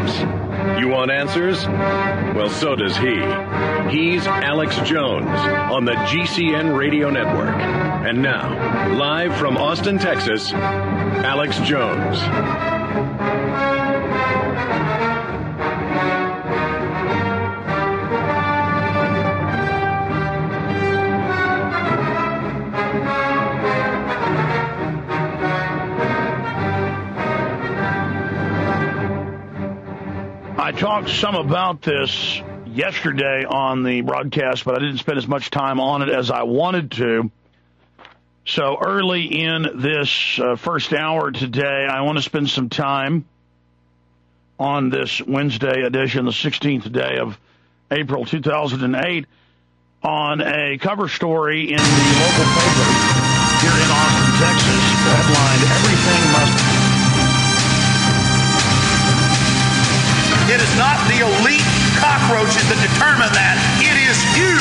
questions. You want answers? Well, so does he. He's Alex Jones on the GCN Radio Network. And now, live from Austin, Texas, Alex Jones. I talked some about this yesterday on the broadcast, but I didn't spend as much time on it as I wanted to. So early in this first hour today, I want to spend some time on this Wednesday edition, the 16th day of April 2008, on a cover story in the local paper here in Austin, Texas, headlined, "Everything Must..." It is not the elite cockroaches that determine that. It is you.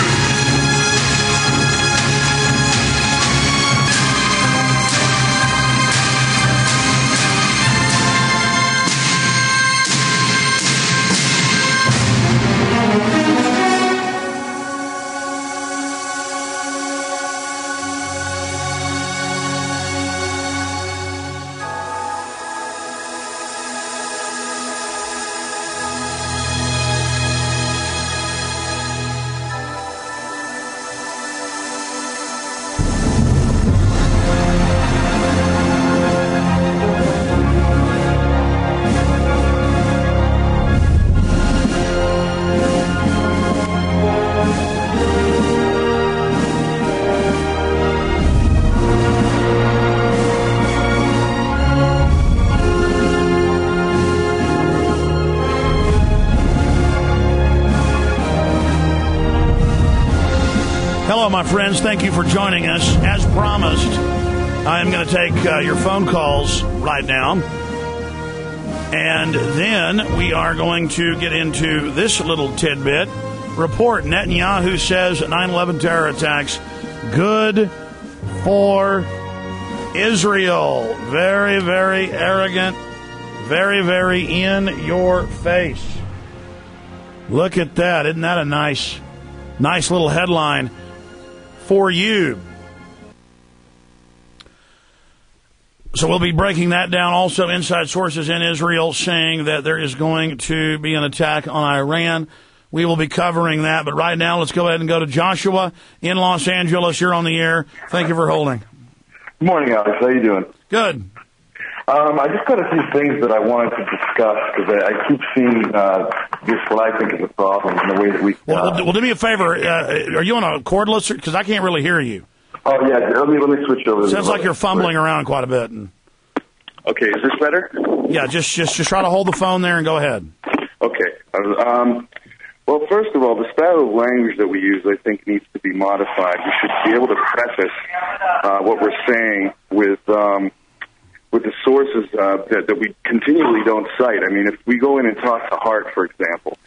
Hello, my friends. Thank you for joining us. As promised, I am going to take your phone calls right now. And then we are going to get into this little tidbit. Report: Netanyahu says 9/11 terror attacks good for Israel. Very, very arrogant. Very, very in your face. Look at that. Isn't that a nice little headline for you? So we'll be breaking that down. Also, inside sources in Israel saying that there is going to be an attack on Iran. We will be covering that. But right now, let's go ahead and go to Joshua in Los Angeles. You're on the air. Thank you for holding. Good morning, Alex. How you doing? Good. I just got a few things that I wanted to discuss because I keep seeing this, what I think is a problem in the way that we... Well, do me a favor. Are you on a cordless? Because I can't really hear you. Oh, yeah. Let me switch over. Sounds like you're fumbling around quite a bit. Okay. Is this better? Yeah, just try to hold the phone there and go ahead. Okay. Well, first of all, the style of language that we use, I think, needs to be modified. We should be able to preface what we're saying with the sources that we continually don't cite. I mean, if we go in and talk to Hart, for example,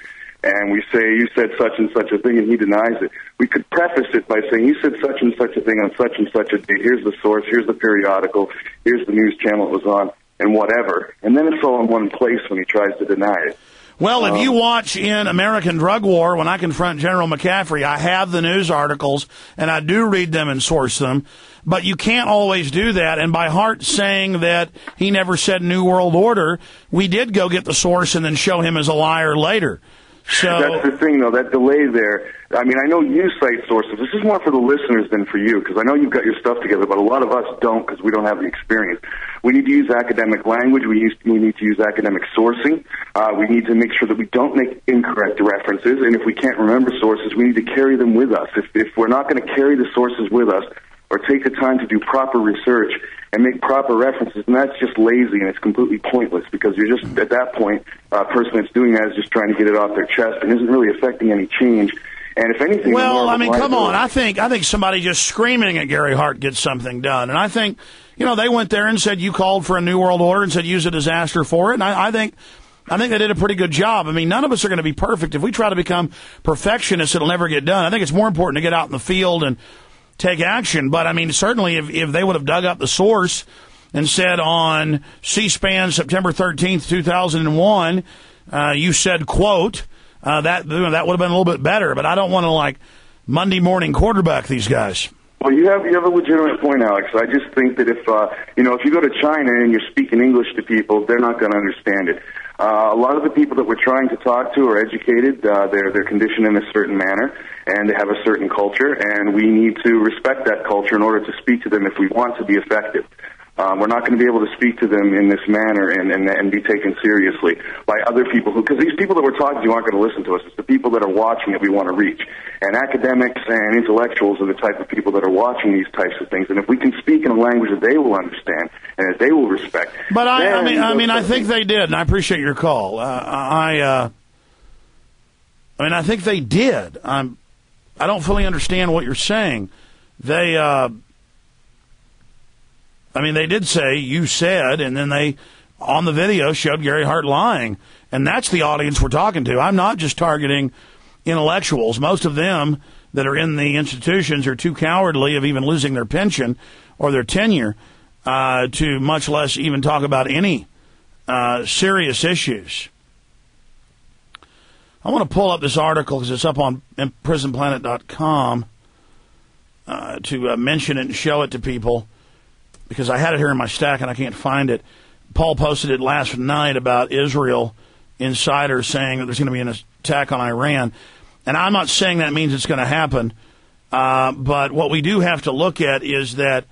and we say, you said such and such a thing, and he denies it, we could preface it by saying, you said such and such a thing on such and such a date. Here's the source, here's the periodical, here's the news channel it was on, and whatever. And then it's all in one place when he tries to deny it. Well, if you watch in American Drug War, when I confront General McCaffrey, I have the news articles, and I do read them and source them. But you can't always do that. And by Hart saying that he never said New World Order, we did go get the source and then show him as a liar later. So that's the thing, though, that delay there. I mean, I know you cite sources. This is more for the listeners than for you, because I know you've got your stuff together, but a lot of us don't because we don't have the experience. We need to use academic language. We need to use academic sourcing. We need to make sure that we don't make incorrect references, and if we can't remember sources, we need to carry them with us. If we're not going to carry the sources with us or take the time to do proper research and make proper references, and that's just lazy and it's completely pointless because you're just, at that point, a person that's doing that is just trying to get it off their chest and isn't really affecting any change. And if anything, well, I mean, come on. I think somebody just screaming at Gary Hart gets something done. And I think, they went there and said you called for a New World Order and said use a disaster for it. And I think they did a pretty good job. I mean, none of us are going to be perfect. If we try to become perfectionists, it'll never get done. I think it's more important to get out in the field and take action. But, I mean, certainly if they would have dug up the source and said on C-SPAN September 13th, 2001, you said, quote, that would have been a little bit better, but I don't want to, like, Monday morning quarterback these guys. Well, you have a legitimate point, Alex. I just think that if you go to China and you're speaking English to people, they're not going to understand it. A lot of the people that we're trying to talk to are educated. They're conditioned in a certain manner, and they have a certain culture, and we need to respect that culture in order to speak to them if we want to be effective. We're not going to be able to speak to them in this manner and be taken seriously by other people because these people that we're talking to aren't going to listen to us. It's the people that are watching that we want to reach. And academics and intellectuals are the type of people that are watching these types of things. And if we can speak in a language that they will understand and that they will respect. But I think they did, and I appreciate your call. I think they did. I don't fully understand what you're saying. They did say, you said, and then they, on the video, showed Gary Hart lying. And that's the audience we're talking to. I'm not just targeting intellectuals. Most of them that are in the institutions are too cowardly of even losing their pension or their tenure to much less even talk about any serious issues. I want to pull up this article because it's up on prisonplanet.com to mention it and show it to people, because I had it here in my stack and I can't find it. Paul posted it last night about Israel insiders saying that there's going to be an attack on Iran. And I'm not saying that means it's going to happen, but what we do have to look at is that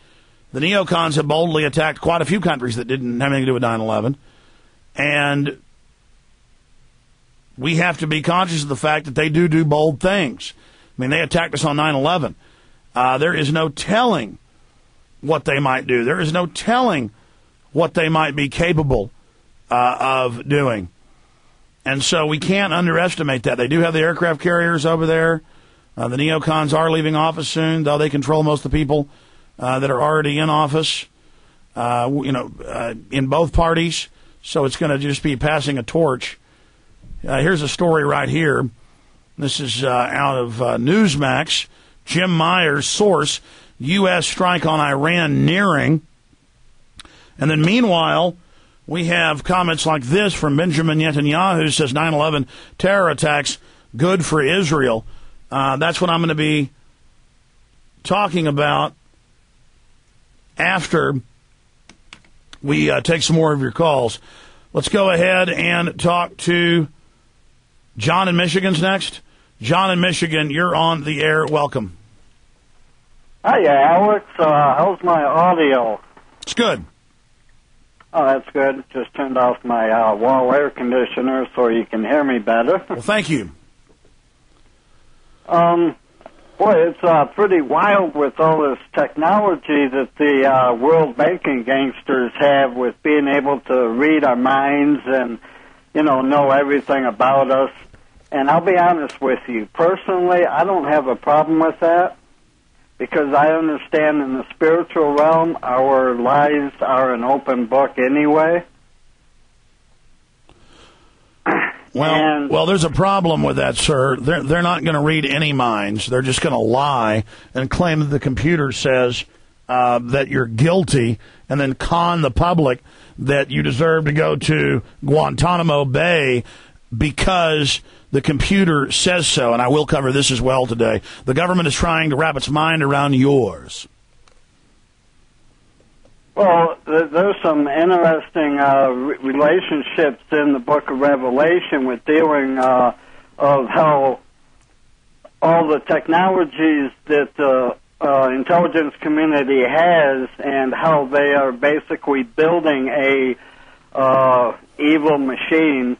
the neocons have boldly attacked quite a few countries that didn't have anything to do with 9/11. And we have to be conscious of the fact that they do bold things. I mean, they attacked us on 9/11. There is no telling what they might do. There is no telling what they might be capable of doing. And so we can't underestimate that. They do have the aircraft carriers over there. The neocons are leaving office soon, though they control most of the people that are already in office, in both parties. So it's going to just be passing a torch. Here's a story right here. This is out of Newsmax. Jim Myers, source, U.S. strike on Iran nearing. And then meanwhile, we have comments like this from Benjamin Netanyahu, who says 9/11 terror attacks good for Israel. That's what I'm going to be talking about after we take some more of your calls. Let's go ahead and talk to John in Michigan's next. John in Michigan, you're on the air. Welcome. Hi, Alex. How's my audio? It's good. Oh, that's good. Just turned off my wall air conditioner so you can hear me better. Well, thank you. Boy, it's pretty wild with all this technology that the world banking gangsters have with being able to read our minds and, know everything about us. And I'll be honest with you. Personally, I don't have a problem with that, because I understand in the spiritual realm, our lives are an open book anyway. Well, there's a problem with that, sir. They're not going to read any minds. They're just going to lie and claim that the computer says that you're guilty, and then con the public that you deserve to go to Guantanamo Bay because the computer says so. And I will cover this as well today. The government is trying to wrap its mind around yours. Well, there's some interesting relationships in the book of Revelation with dealing of how all the technologies that the intelligence community has and how they are basically building a evil machine.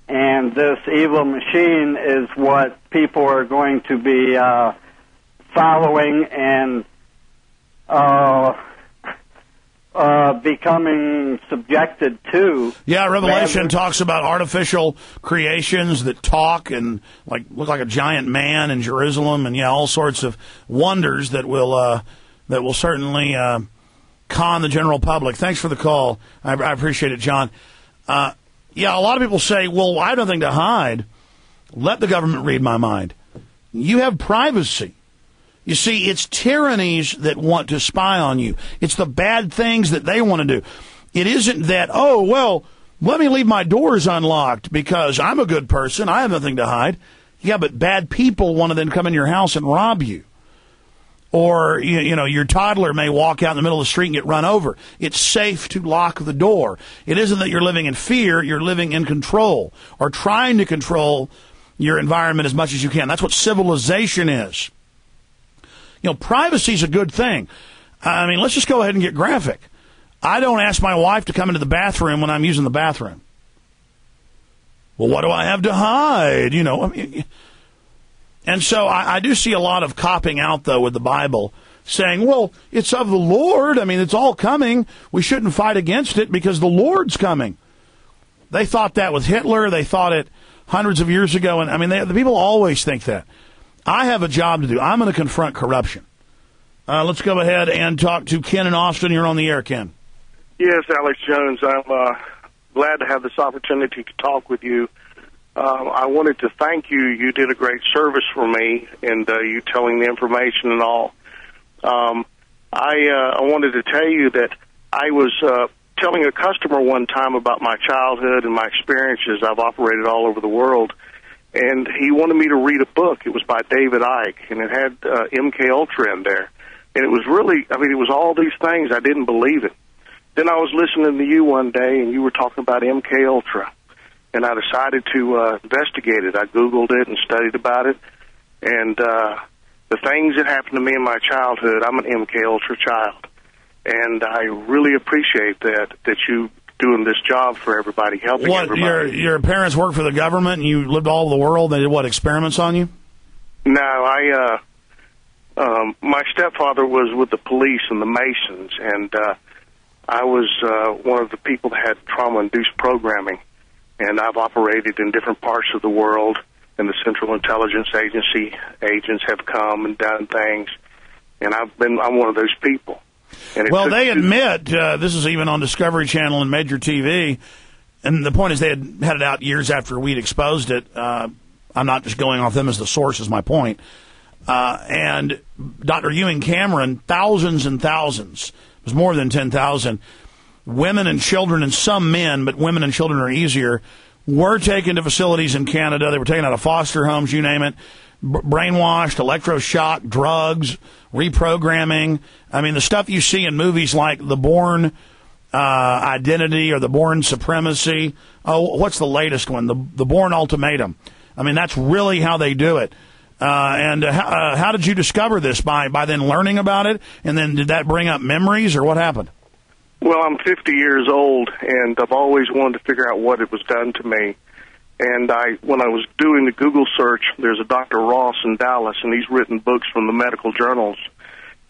And this evil machine is what people are going to be following and becoming subjected to. Yeah, Revelation talks about artificial creations that talk and look like a giant man in Jerusalem, and all sorts of wonders that will certainly con the general public. Thanks for the call. I appreciate it, John. Yeah, a lot of people say, well, I have nothing to hide. Let the government read my mind. You have privacy. You see, it's tyrannies that want to spy on you. It's the bad things that they want to do. It isn't that, Let me leave my doors unlocked because I'm a good person. I have nothing to hide. Yeah, but bad people want to then come in your house and rob you. Or, you know, your toddler may walk out in the middle of the street and get run over. It's safe to lock the door. It isn't that you're living in fear. You're living in control or trying to control your environment as much as you can. That's what civilization is. You know, privacy is a good thing. I mean, let's just go ahead and get graphic. I don't ask my wife to come into the bathroom when I'm using the bathroom. Well, what do I have to hide? You know, I mean, and so I do see a lot of copping out, though, with the Bible, saying, well, it's of the Lord. I mean, it's all coming. We shouldn't fight against it because the Lord's coming. They thought that with Hitler. They thought it hundreds of years ago. And I mean, the people always think that. I have a job to do. I'm going to confront corruption. Let's go ahead and talk to Ken in Austin. You're on the air, Ken. Yes, Alex Jones. I'm glad to have this opportunity to talk with you. I wanted to thank you. You did a great service for me, and you telling the information and all. I wanted to tell you that I was telling a customer one time about my childhood and my experiences. I've operated all over the world, and he wanted me to read a book. It was by David Icke, and it had MK Ultra in there. And it was really, I mean, it was all these things. I didn't believe it. Then I was listening to you one day, and you were talking about MK Ultra, and I decided to investigate it. I Googled it and studied about it, and the things that happened to me in my childhood, I'm an MK Ultra child, and I really appreciate that you doing this job for everybody, helping everybody. Your parents worked for the government, and you lived all over the world. They did what, experiments on you? No, my stepfather was with the police and the Masons, and I was one of the people that had trauma-induced programming, and I've operated in different parts of the world, and the Central Intelligence Agency agents have come and done things, and I'm one of those people. And well, they admit, this is even on Discovery Channel and Major TV, and the point is they had it out years after we'd exposed it. I'm not just going off them as the source, is my point. And Dr. Ewing Cameron, thousands and thousands, it was more than 10,000, women and children and some men, but women and children are easier, were taken to facilities in Canada. They were taken out of foster homes, you name it, brainwashed, electroshock, drugs, reprogramming. I mean, the stuff you see in movies like The Bourne Identity or The Bourne Supremacy. Oh, what's the latest one? The Bourne Ultimatum. I mean, that's really how they do it. And how did you discover this? By then learning about it? And then did that bring up memories, or what happened? Well, I'm 50 years old, and I've always wanted to figure out what it was done to me. And when I was doing the Google search, there's a Dr. Ross in Dallas, and he's written books from the medical journals.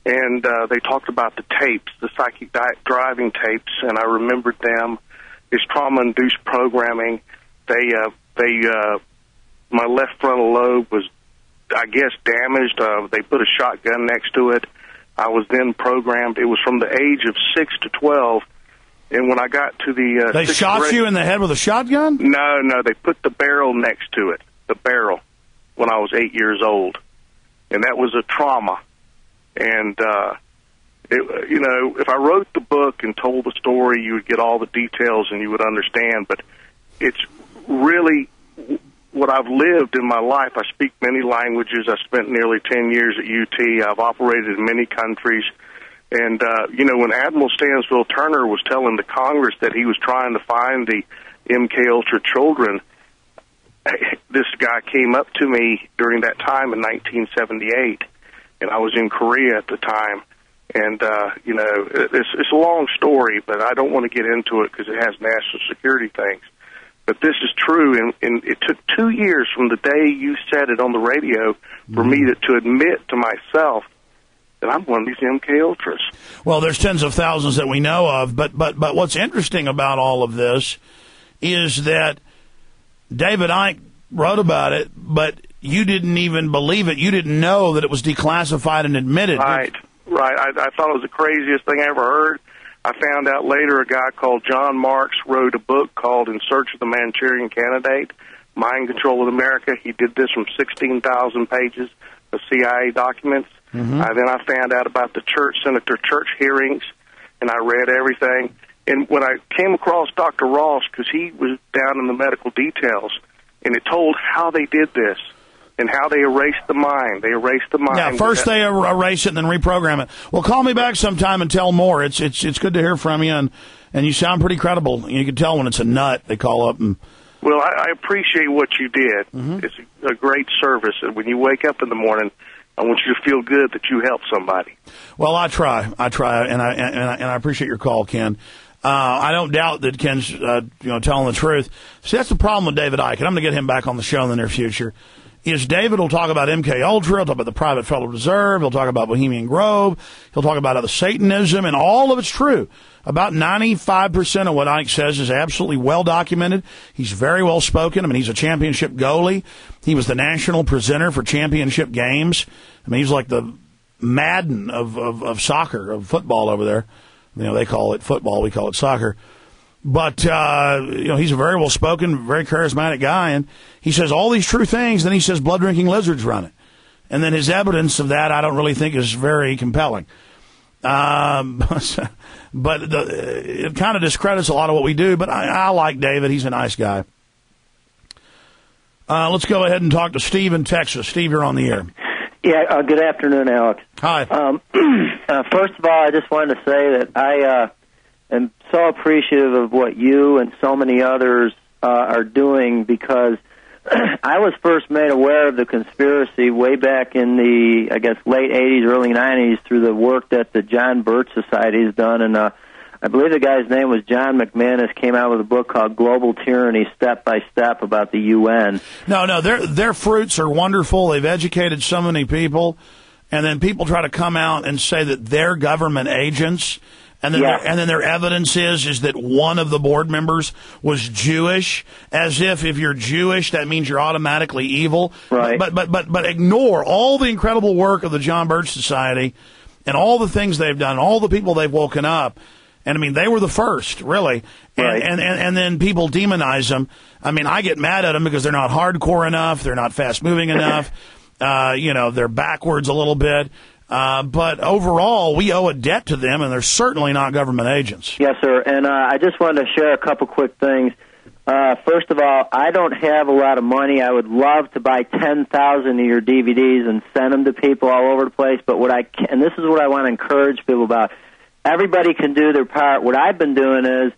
And they talked about the tapes, the psychic driving tapes, and I remembered them. It's trauma-induced programming. My left frontal lobe was, I guess, damaged. They put a shotgun next to it. I was then programmed. It was from the age of 6 to 12. And when I got to the... they shot grade, you in the head with a shotgun? No. They put the barrel next to it, the barrel, when I was 8 years old. And that was a trauma. And, if I wrote the book and told the story, you would get all the details and you would understand. But it's really what I've lived in my life. I speak many languages. I spent nearly 10 years at UT. I've operated in many countries. And, when Admiral Stansfield Turner was telling the Congress that he was trying to find the MK Ultra children, this guy came up to me during that time in 1978, and I was in Korea at the time. And, it's a long story, but I don't want to get into it because it has national security things. But this is true, and it took 2 years from the day you said it on the radio for me to admit to myself that I'm one of these MK Ultras. Well, there's tens of thousands that we know of, but what's interesting about all of this is that David Icke wrote about it, but you didn't even believe it. You didn't know that it was declassified and admitted. Right. I thought it was the craziest thing I ever heard. I found out later a guy called John Marks wrote a book called In Search of the Manchurian Candidate, Mind Control of America. He did this from 16,000 pages of CIA documents. Mm-hmm. Then I found out about the Senator Church hearings, and I read everything. And when I came across Dr. Ross, because he was down in the medical details, and it told how they did this and how they erased the mind. They erased the mind. Yeah, first they erase it and then reprogram it. Well, call me back sometime and tell more. It's good to hear from you, and you sound pretty credible. You can tell when it's a nut. They call up and... Well, I appreciate what you did. Mm-hmm. It's a great service. And when you wake up in the morning, I want you to feel good that you helped somebody. Well, I try, and I appreciate your call, Ken. I don't doubt that Ken's telling the truth. See, that's the problem with David Icke, and I'm going to get him back on the show in the near future. Is David will talk about MK Ultra, he'll talk about the private Federal Reserve, he'll talk about Bohemian Grove, he'll talk about other Satanism, and all of it's true. About 95% of what Icke says is absolutely well documented. He's very well spoken. I mean, he's a championship goalie. He was the national presenter for championship games. I mean, he's like the Madden of soccer, of football over there. They call it football, we call it soccer. But, he's a very well-spoken, very charismatic guy, and he says all these true things, then he says blood-drinking lizards run it. And then his evidence of that I don't really think is very compelling. But it kind of discredits a lot of what we do, but I like David. He's a nice guy. Let's go ahead and talk to Steve in Texas. Steve, you're on the air. Yeah, good afternoon, Alex. Hi. First of all, I just wanted to say that I am so appreciative of what you and so many others are doing, because I was first made aware of the conspiracy way back in the, I guess, late 80s, early 90s through the work that the John Birch Society has done. And I believe the guy's name was John McManus, came out with a book called Global Tyranny, Step by Step, about the UN. No, their fruits are wonderful. They've educated so many people. And then people try to come out and say that they're government agents. And then their evidence is that one of the board members was Jewish, as if you're Jewish, that means you're automatically evil. Right. But ignore all the incredible work of the John Birch Society and all the things they've done, all the people they've woken up. And, I mean, they were the first, really. Right. And then people demonize them. I mean, I get mad at them because they're not hardcore enough. They're not fast-moving enough. They're backwards a little bit. But overall, we owe a debt to them, and they're certainly not government agents. Yes, sir. And I just wanted to share a couple quick things. First of all, I don't have a lot of money. I would love to buy 10,000 of your DVDs and send them to people all over the place. But and this is what I want to encourage people about. Everybody can do their part. What I've been doing is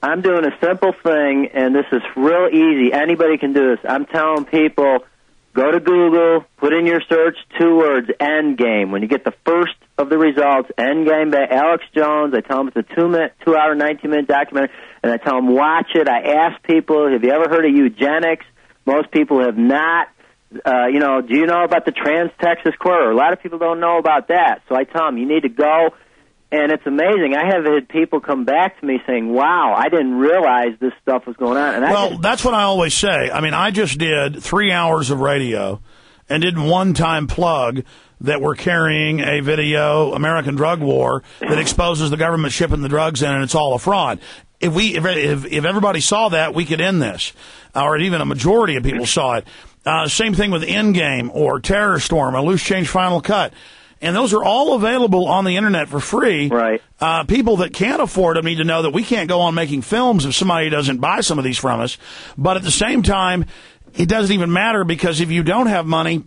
I'm doing a simple thing, and this is real easy. Anybody can do this. I'm telling people, go to Google, put in your search 2 words, Endgame. When you get the first of the results, Endgame by Alex Jones, I tell them it's a 2-hour, 19-minute documentary, and I tell them watch it. I ask people, have you ever heard of eugenics? Most people have not. Do you know about the Trans-Texas Corridor? A lot of people don't know about that. So I tell them, you need to go. And it's amazing. I have had people come back to me saying, wow, I didn't realize this stuff was going on. And that's what I always say. I mean, I just did 3 hours of radio and did one-time plug that we're carrying a video, American Drug War, that exposes the government shipping the drugs in, and it's all a fraud. If everybody saw that, we could end this, or even a majority of people saw it. Same thing with Endgame or Terror Storm or Loose Change Final Cut. And those are all available on the Internet for free. Right. People that can't afford them need to know that we can't go on making films if somebody doesn't buy some of these from us. But at the same time, it doesn't even matter, because if you don't have money,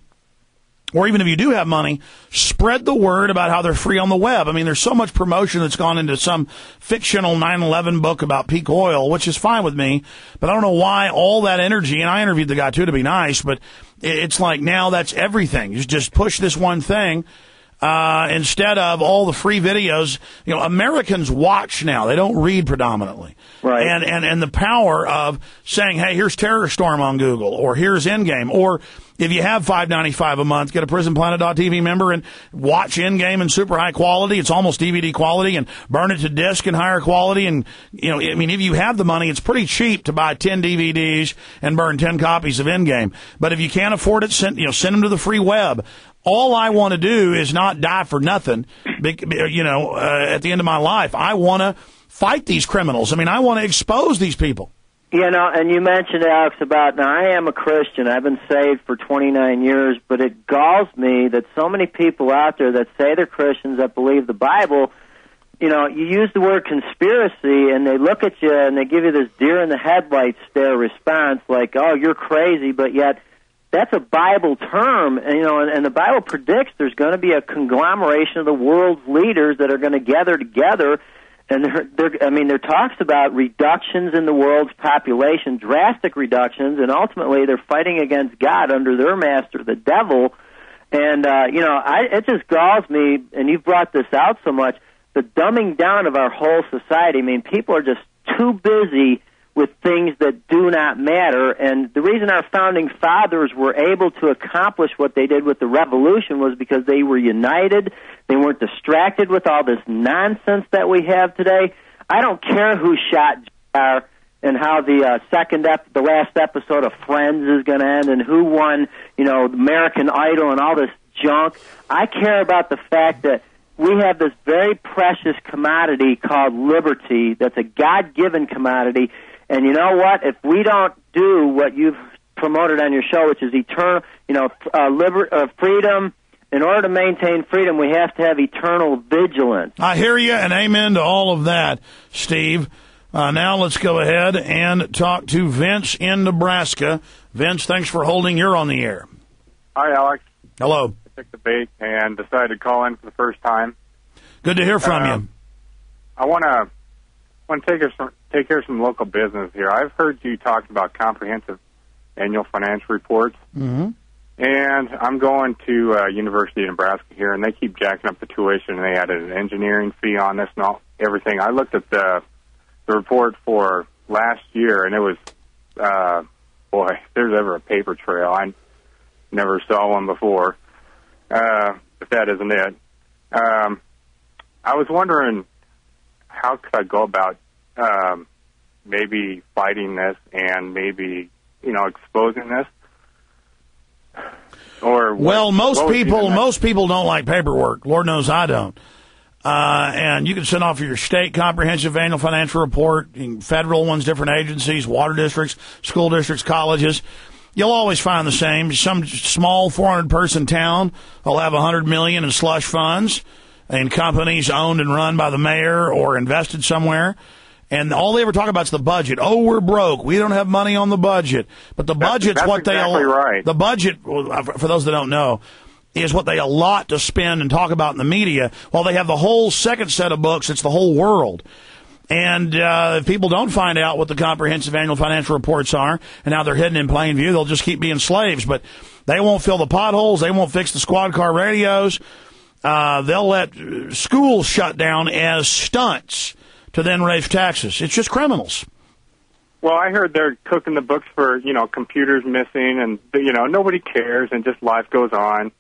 or even if you do have money, spread the word about how they're free on the web. I mean, there's so much promotion that's gone into some fictional 9/11 book about peak oil, which is fine with me, but I don't know why all that energy, and I interviewed the guy too to be nice, but it's like now that's everything. You just push this one thing. Instead of all the free videos, Americans watch now. They don't read predominantly. Right. And the power of saying, hey, here's Terror Storm on Google, or here's Endgame, or if you have $5.95 a month, get a PrisonPlanet.tv member and watch Endgame in super high quality. It's almost DVD quality, and burn it to disc in higher quality. And, if you have the money, it's pretty cheap to buy 10 DVDs and burn 10 copies of Endgame. But if you can't afford it, send them to the free web. All I want to do is not die for nothing, at the end of my life. I want to fight these criminals. I mean, I want to expose these people. And you mentioned, Alex, now I am a Christian. I've been saved for 29 years, but it galls me that so many people out there that say they're Christians, that believe the Bible, you use the word conspiracy, and they look at you and they give you this deer in the headlights stare response, like, "Oh, you're crazy," but yet that's a Bible term, and the Bible predicts there's going to be a conglomeration of the world's leaders that are going to gather together, and there talks about reductions in the world's population, drastic reductions, and ultimately they're fighting against God under their master, the devil. And it just galls me, and you've brought this out so much, the dumbing down of our whole society. I mean, people are just too busy with things that do not matter. And the reason our founding fathers were able to accomplish what they did with the revolution was because they were united. They weren't distracted with all this nonsense that we have today. I don't care who shot JR and how the last episode of Friends is going to end and who won, American Idol and all this junk. I care about the fact that we have this very precious commodity called liberty that's a God-given commodity. And you know what? If we don't do what you've promoted on your show, which is eternal, freedom, in order to maintain freedom, we have to have eternal vigilance. I hear you, and amen to all of that, Steve. Now let's go ahead and talk to Vince in Nebraska. Vince, thanks for holding. You're on the air. Hi, Alex. Hello. I took the bait and decided to call in for the first time. Good to hear from you. I want to take care of some local business here. I've heard you talk about comprehensive annual financial reports. Mm-hmm. And I'm going to University of Nebraska here, and they keep jacking up the tuition, and they added an engineering fee on this and everything. I looked at the report for last year, and it was, if there's ever a paper trail, I never saw one before, if that isn't it. I was wondering, how could I go about maybe fighting this and maybe, exposing this? Most people don't like paperwork. Lord knows I don't. And you can send off your state comprehensive annual financial report, federal ones, different agencies, water districts, school districts, colleges. You'll always find the same. Some small 400-person town will have $100 million in slush funds and companies owned and run by the mayor or invested somewhere. And all they ever talk about is the budget. Oh, we're broke. We don't have money on the budget. But the budget's what they exactly right. The budget, for those that don't know, is what they allot to spend and talk about in the media. While they have the whole second set of books, it's the whole world. And if people don't find out what the comprehensive annual financial reports are and how they're hidden in plain view, they'll just keep being slaves. But they won't fill the potholes. They won't fix the squad car radios. They'll let schools shut down as stunts to then raise taxes. It's just criminals. Well, I heard they're cooking the books for, computers missing and, nobody cares and just life goes on.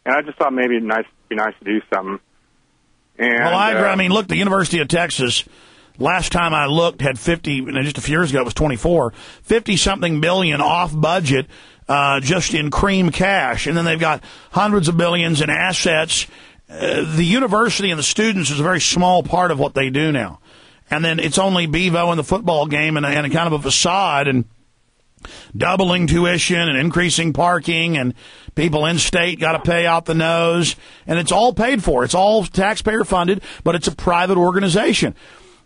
And I just thought maybe it'd be nice to do something. And, well, I agree. I mean, look, the University of Texas, last time I looked, had 50, just a few years ago it was 24, 50-something billion off budget just in cream cash. And then they've got hundreds of billions in assets. The university and the students is a very small part of what they do now. And then it's only Bevo in the football game and a kind of a facade and doubling tuition and increasing parking and people in state got to pay out the nose. And it's all paid for. It's all taxpayer funded, but it's a private organization.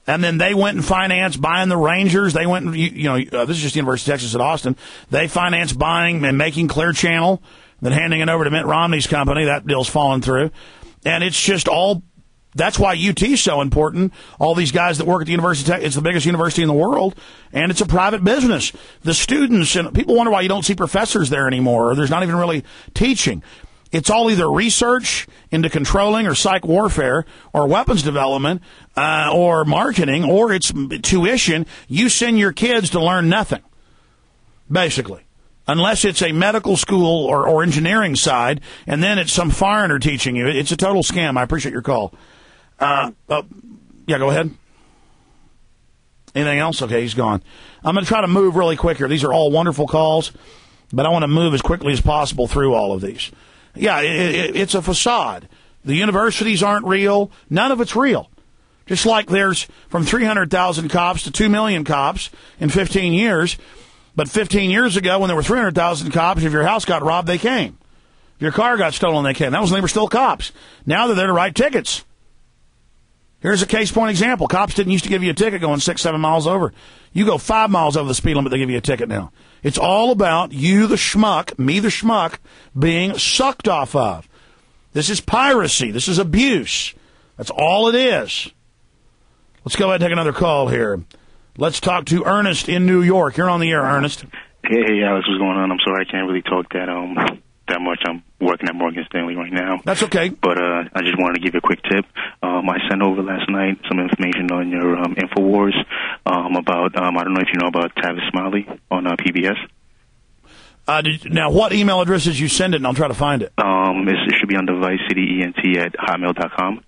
And then they went and financed buying the Rangers. They went and, this is just the University of Texas at Austin. They financed buying and making Clear Channel, then handing it over to Mitt Romney's company. That deal's fallen through. And it's just all, that's why UT is so important. All these guys that work at the University of Texas, it's the biggest university in the world, and it's a private business. The students, and people wonder why you don't see professors there anymore, or there's not even really teaching. It's all either research into controlling or psych warfare or weapons development or marketing, or it's tuition. You send your kids to learn nothing, basically. Unless it's a medical school or engineering side, and then it's some foreigner teaching you. It's a total scam. I appreciate your call. Yeah, go ahead. Anything else? Okay, he's gone. I'm going to try to move really quick here. These are all wonderful calls, but I want to move as quickly as possible through all of these. Yeah, it's a facade. The universities aren't real. None of it's real. Just like there's from 300,000 cops to 2 million cops in 15 years. But 15 years ago, when there were 300,000 cops, if your house got robbed, they came. If your car got stolen, they came. That was when they were still cops. Now they're there to write tickets. Here's a case point example. Cops didn't used to give you a ticket going 6-7 miles over. You go 5 miles over the speed limit, they give you a ticket now. It's all about you, the schmuck, me, the schmuck, being sucked off of. This is piracy. This is abuse. That's all it is. Let's go ahead and take another call here. Let's talk to Ernest in New York. You're on the air, Ernest. Hey, Alex, what's going on? I'm sorry I can't really talk that much. I'm working at Morgan Stanley right now. That's okay. But I just wanted to give you a quick tip. I sent over last night some information on your Infowars about, I don't know if you know about Tavis Smiley on PBS. Now, what email address did you send it, and I'll try to find it? It should be on devicecityent@hotmail.com.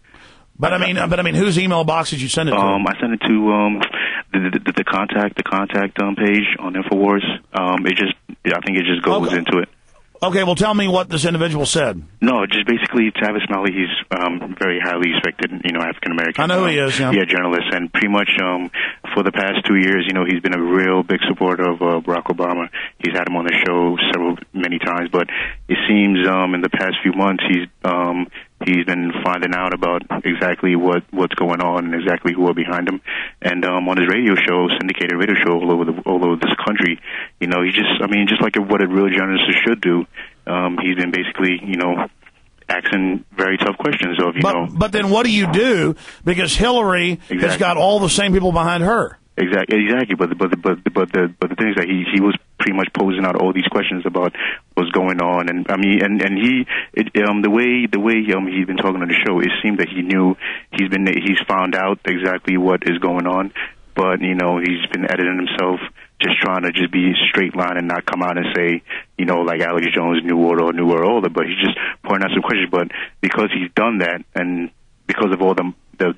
But I mean, whose email box did you send it to? I sent it to the contact page on Infowars. I think it just goes into it. Okay, well, tell me what this individual said. No, just basically Tavis Smiley. He's very highly respected, African American. I know who he is. Yeah, journalist, and pretty much for the past 2 years, he's been a real big supporter of Barack Obama. He's had him on the show many times, but it seems in the past few months he's been finding out about exactly what's going on and exactly who are behind him. And on his radio show, syndicated radio show all over this country, just like what a real journalist should do. He's been basically, asking very tough questions of, But then what do you do? Because Hillary has got all the same people behind her. Exactly. But the thing is that he was pretty much posing out all these questions about what's going on, and the way he's been talking on the show, it seemed that he knew he's found out exactly what is going on, but he's been editing himself, just trying to just be straight line and not come out and say like Alex Jones knew it or knew it all, but he's just pointing out some questions. But because he's done that, and because of all the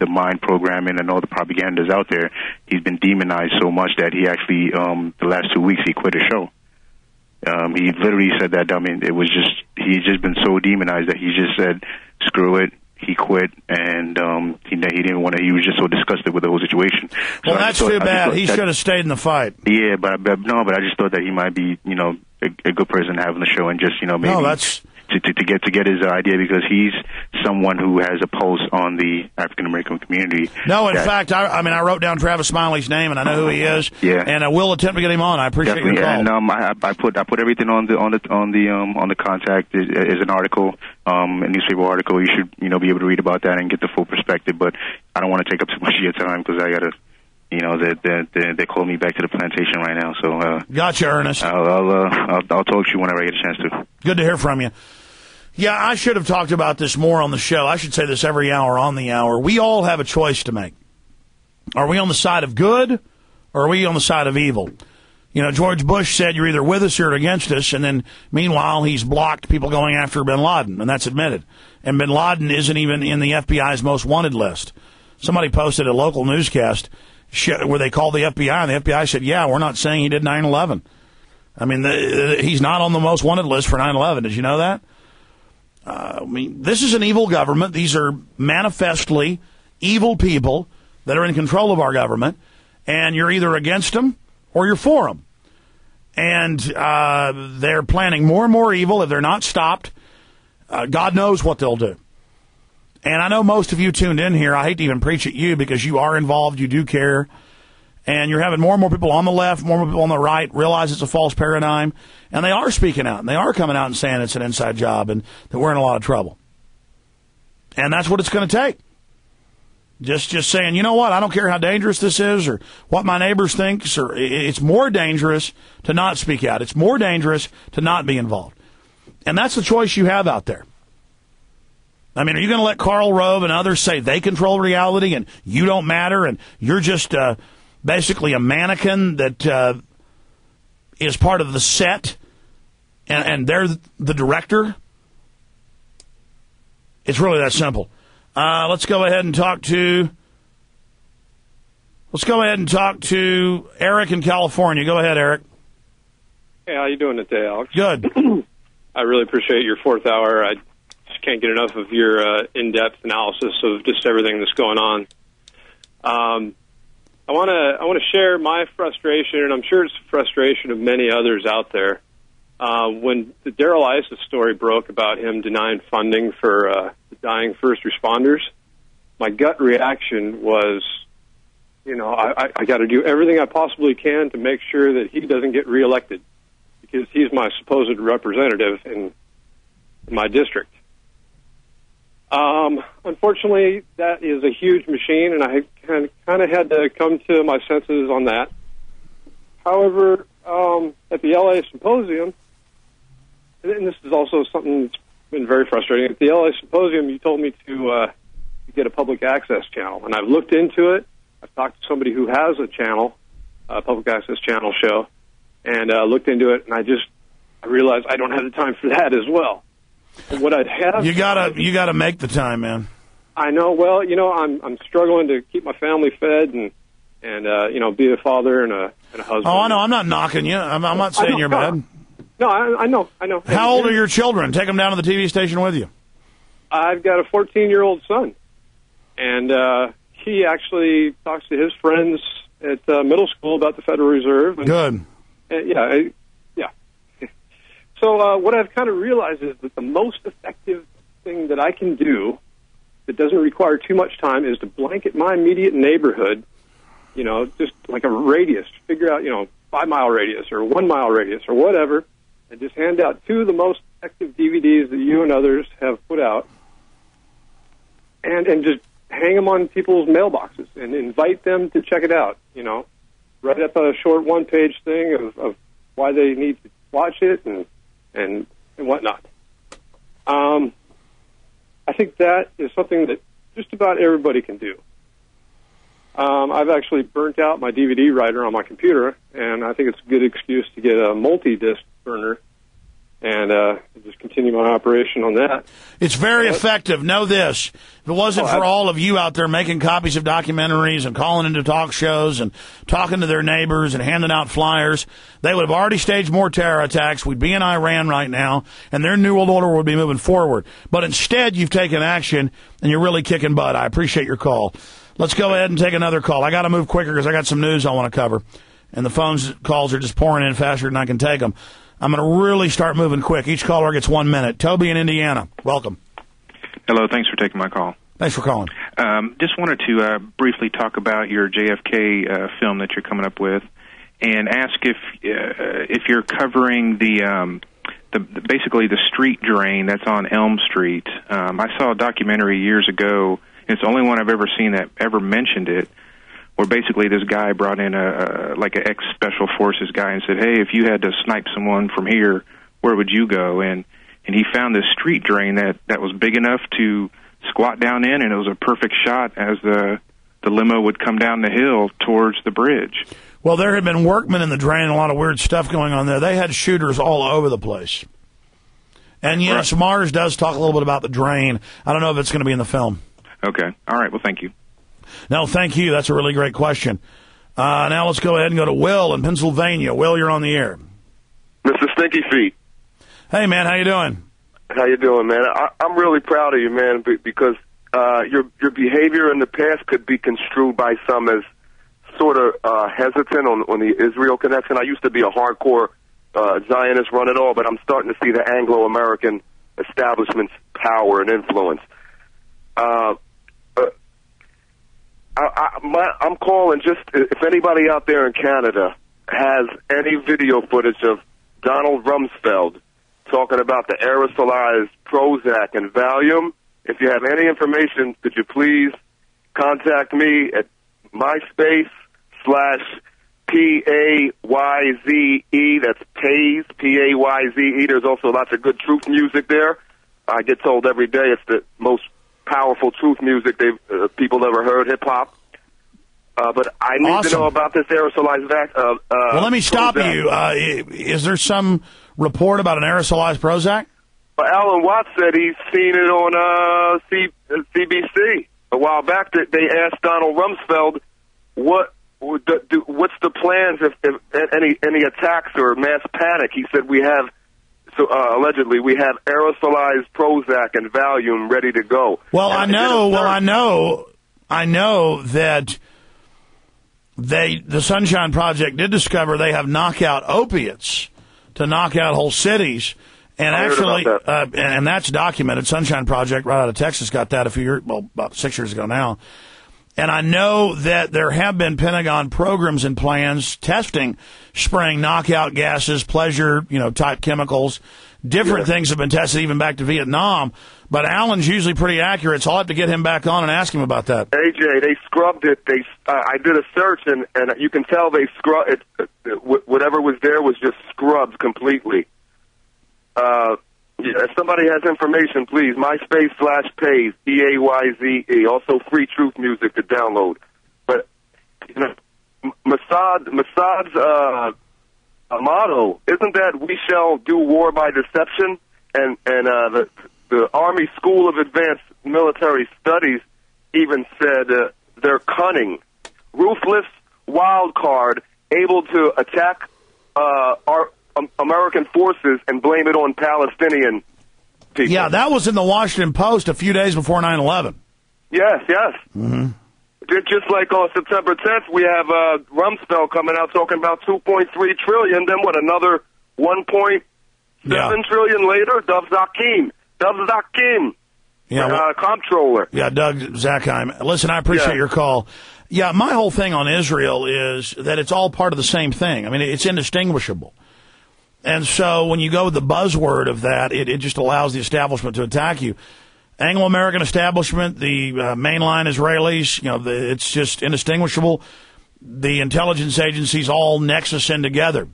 mind programming and all the propagandas out there, he's been demonized so much that he actually, the last 2 weeks, he quit his show. He literally said that, he's just been so demonized that he just said, screw it. He quit, and he didn't want to. He was just so disgusted with the whole situation. Well, that's too bad. He should have stayed in the fight. Yeah, but I just thought that he might be, a good person to have on the show, and just, maybe. No, that's. To get his idea, because he's someone who has a pulse on the African American community. No, in fact, I wrote down Travis Smiley's name, and I know who he is. Yeah, and I will attempt to get him on. I appreciate your call. And I put everything on the contact. Is an article, a newspaper article. You should be able to read about that and get the full perspective. But I don't want to take up too much of your time because I gotta. They called me back to the plantation right now. So gotcha, Ernest. I'll talk to you whenever I get a chance to. Good to hear from you. Yeah, I should have talked about this more on the show. I should say this every hour on the hour. We all have a choice to make. Are we on the side of good, or are we on the side of evil? George Bush said you're either with us or against us, and then meanwhile he's blocked people going after bin Laden, and that's admitted. And bin Laden isn't even in the FBI's most wanted list. Somebody posted a local newscast where they called the FBI, and the FBI said, yeah, we're not saying he did 9/11. I mean, he's not on the most wanted list for 9/11. Did you know that? This is an evil government. These are manifestly evil people that are in control of our government, and you're either against them or you're for them. And they're planning more and more evil. If they're not stopped, God knows what they'll do. And I know most of you tuned in here, I hate to even preach at you because you are involved, you do care, and you're having more and more people on the left, more and more people on the right realize it's a false paradigm, and they are speaking out, and they are coming out and saying it's an inside job and that we're in a lot of trouble. And that's what it's going to take. Just saying, you know what, I don't care how dangerous this is or what my neighbors think, or it's more dangerous to not speak out. It's more dangerous to not be involved. And that's the choice you have out there. I mean, are you going to let Karl Rove and others say they control reality and you don't matter and you're just basically a mannequin that is part of the set and they're the director? It's really that simple. Let's go ahead and talk to Eric in California. Go ahead, Eric. Hey, how you doing today, Alex? Good. I really appreciate your fourth hour. I just can't get enough of your in-depth analysis of just everything that's going on. I want to share my frustration, and I'm sure it's the frustration of many others out there. When the Darrell Issa story broke about him denying funding for the dying first responders, my gut reaction was, I got to do everything I possibly can to make sure that he doesn't get reelected, because he's my supposed representative in my district. Unfortunately, that is a huge machine, and I kind of had to come to my senses on that. However, at the LA Symposium, and this is also something that's been very frustrating, at the LA Symposium, you told me to get a public access channel, and I've looked into it. I've talked to somebody who has a channel, a public access channel show, and looked into it, and I realized I don't have the time for that as well. And what I'd have, you gotta make the time, man. I know. Well, I'm struggling to keep my family fed and be a father and a husband. Oh, I know. I'm not knocking you. I'm not saying you're bad. No, I know. How old are your children? Take them down to the TV station with you. I've got a 14-year-old son, and he actually talks to his friends at middle school about the Federal Reserve. Good. Yeah. So what I've kind of realized is that the most effective thing that I can do that doesn't require too much time is to blanket my immediate neighborhood, just like a radius, figure out, 5-mile radius or 1-mile radius or whatever, and just hand out 2 of the most effective DVDs that you and others have put out, and just hang them on people's mailboxes and invite them to check it out, write up a short 1-page thing of why they need to watch it and whatnot. I think that is something that just about everybody can do. I've actually burnt out my DVD writer on my computer, and I think it's a good excuse to get a multi-disc burner and just continue my operation on that. It's very effective. Know this. If it wasn't for all of you out there making copies of documentaries and calling into talk shows and talking to their neighbors and handing out flyers, they would have already staged more terror attacks. We'd be in Iran right now, and their New World Order would be moving forward. But instead, you've taken action, and you're really kicking butt. I appreciate your call. Let's go ahead and take another call. I got to move quicker because I got some news I want to cover, and the calls are just pouring in faster than I can take them. I'm going to really start moving quick. Each caller gets 1 minute. Toby in Indiana, welcome. Hello, thanks for taking my call. Thanks for calling. Just wanted to briefly talk about your JFK film that you're coming up with, and ask if you're covering the basically the street drain that's on Elm Street. I saw a documentary years ago, and it's the only one I've ever seen that ever mentioned it, where basically this guy brought in an ex-special forces guy and said, hey, if you had to snipe someone from here, where would you go? And he found this street drain that was big enough to squat down in, and it was a perfect shot as the limo would come down the hill towards the bridge. Well, there had been workmen in the drain and a lot of weird stuff going on there. They had shooters all over the place. And yes, Mars does talk a little bit about the drain. I don't know if it's going to be in the film. Okay. All right. Well, thank you. No, thank you. That's a really great question. Now let's go ahead and go to Will in Pennsylvania. Will, you're on the air. Mr. Stinky Feet. Hey, man, how you doing? How you doing, man? I'm really proud of you, man, because your behavior in the past could be construed by some as sort of hesitant on the Israel connection. I used to be a hardcore Zionist, run it all, but I'm starting to see the Anglo-American establishment's power and influence. I'm calling just if anybody out there in Canada has any video footage of Donald Rumsfeld talking about the aerosolized Prozac and Valium. If you have any information, could you please contact me at MySpace/PAYZE. That's Payze, P-A-Y-Z-E. There's also lots of good truth music there. I get told every day it's the most powerful truth music people ever heard, hip-hop. But I need to know about this aerosolized well, let me stop you. Is there some report about an aerosolized Prozac? Alan Watts said he's seen it on CBC a while back. That they asked Donald Rumsfeld what's the plans if any attacks or mass panic. He said allegedly we have aerosolized Prozac and Valium ready to go. Well, I know that the Sunshine Project did discover they have knockout opiates to knock out whole cities. And I heard actually, about that. and that's documented. Sunshine Project right out of Texas got that about 6 years ago now. And I know that there have been Pentagon programs and plans testing spraying knockout gases, pleasure, type chemicals. Different things have been tested even back to Vietnam. But Alan's usually pretty accurate, so I'll have to get him back on and ask him about that. AJ, they scrubbed it. I did a search, and you can tell they scrubbed it. Whatever was there was just scrubbed completely. If somebody has information, please, MySpace/Pays, Payze. Also, free truth music to download. But Mossad's motto isn't that we shall do war by deception, and the Army School of Advanced Military Studies even said they're cunning, ruthless, wild card, able to attack our American forces and blame it on Palestinian people. Yeah, that was in the Washington Post a few days before 9/11. Yes. Mm-hmm. Just like on September 10th, we have Rumsfeld coming out talking about 2.3 trillion. Then what? Another 1.7 trillion later. Dov Zakim, comptroller. Yeah, Doug Zakim. Listen, I appreciate your call. Yeah, my whole thing on Israel is that it's all part of the same thing. I mean, it's indistinguishable. And so when you go with the buzzword of that, it just allows the establishment to attack you. Anglo-American establishment, the mainline Israelis, it's just indistinguishable. The intelligence agencies all nexus in together.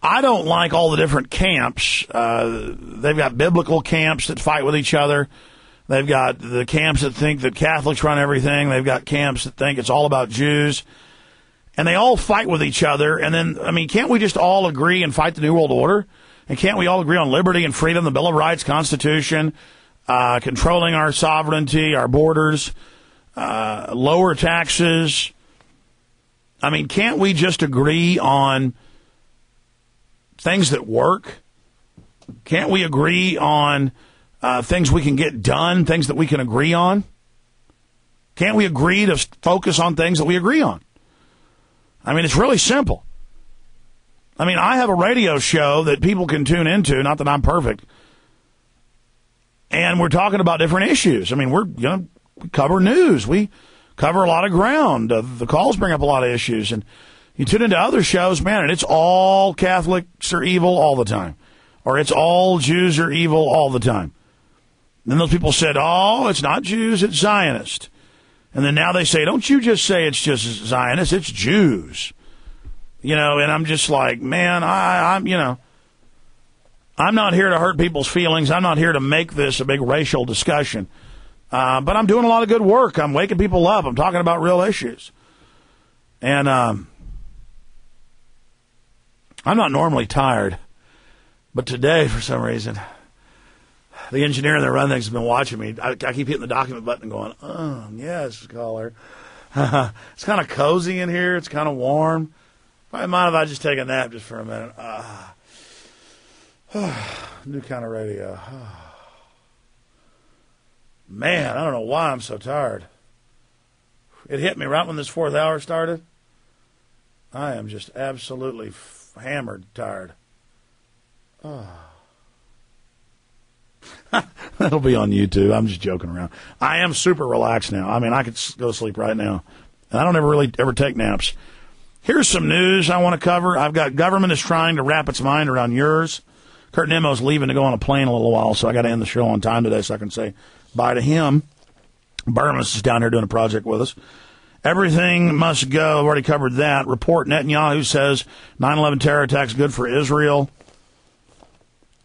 I don't like all the different camps. They've got biblical camps that fight with each other. They've got the camps that think that Catholics run everything. They've got camps that think it's all about Jews. And they all fight with each other. And then, can't we just all agree and fight the New World Order? And can't we all agree on liberty and freedom, the Bill of Rights, Constitution, controlling our sovereignty, our borders, lower taxes? Can't we just agree on things that work? Can't we agree on things we can get done, things that we can agree on? Can't we agree to focus on things that we agree on? It's really simple. I have a radio show that people can tune into, not that I'm perfect, and we're talking about different issues. We cover news. We cover a lot of ground. The calls bring up a lot of issues, and you tune into other shows, man, and it's all Catholics are evil all the time, or it's all Jews are evil all the time. And then those people said, oh, it's not Jews, it's Zionists. And then now they say, don't you just say it's just Zionists, it's Jews. And I'm just like, man, I'm not here to hurt people's feelings. I'm not here to make this a big racial discussion. But I'm doing a lot of good work. I'm waking people up. I'm talking about real issues. And I'm not normally tired. But today, for some reason, the engineer and the run things have been watching me. I keep hitting the document button and going, oh, yes, caller. It's kind of cozy in here. It's kind of warm. I mind if I just take a nap just for a minute? New kind of radio. Man, I don't know why I'm so tired. It hit me right when this fourth hour started. I am just absolutely hammered tired. That'll be on YouTube. I'm just joking around. I am super relaxed now. I could go to sleep right now. And I don't ever take naps. Here's some news I want to cover. I've got government is trying to wrap its mind around yours. Kurt Nemo's leaving to go on a plane in a little while, so I got to end the show on time today so I can say bye to him. Burmas is down here doing a project with us. Everything must go. I've already covered that. Report Netanyahu says 9/11 terror attacks good for Israel.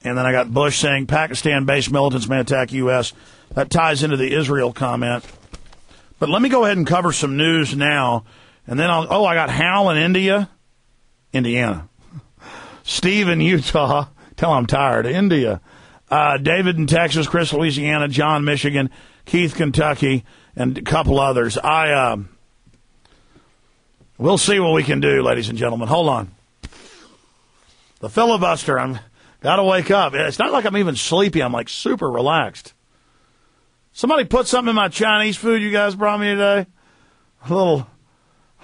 And then I got Bush saying Pakistan-based militants may attack U.S. That ties into the Israel comment. But let me go ahead and cover some news now. And then I got Hal in Indiana. Steve in Utah. Tell I'm tired. India. David in Texas. Chris, Louisiana. John, Michigan. Keith, Kentucky. And a couple others. We'll see what we can do, ladies and gentlemen. Hold on. The filibuster. Got to wake up. It's not like I'm even sleepy. I'm like super relaxed. Somebody put something in my Chinese food you guys brought me today. A little.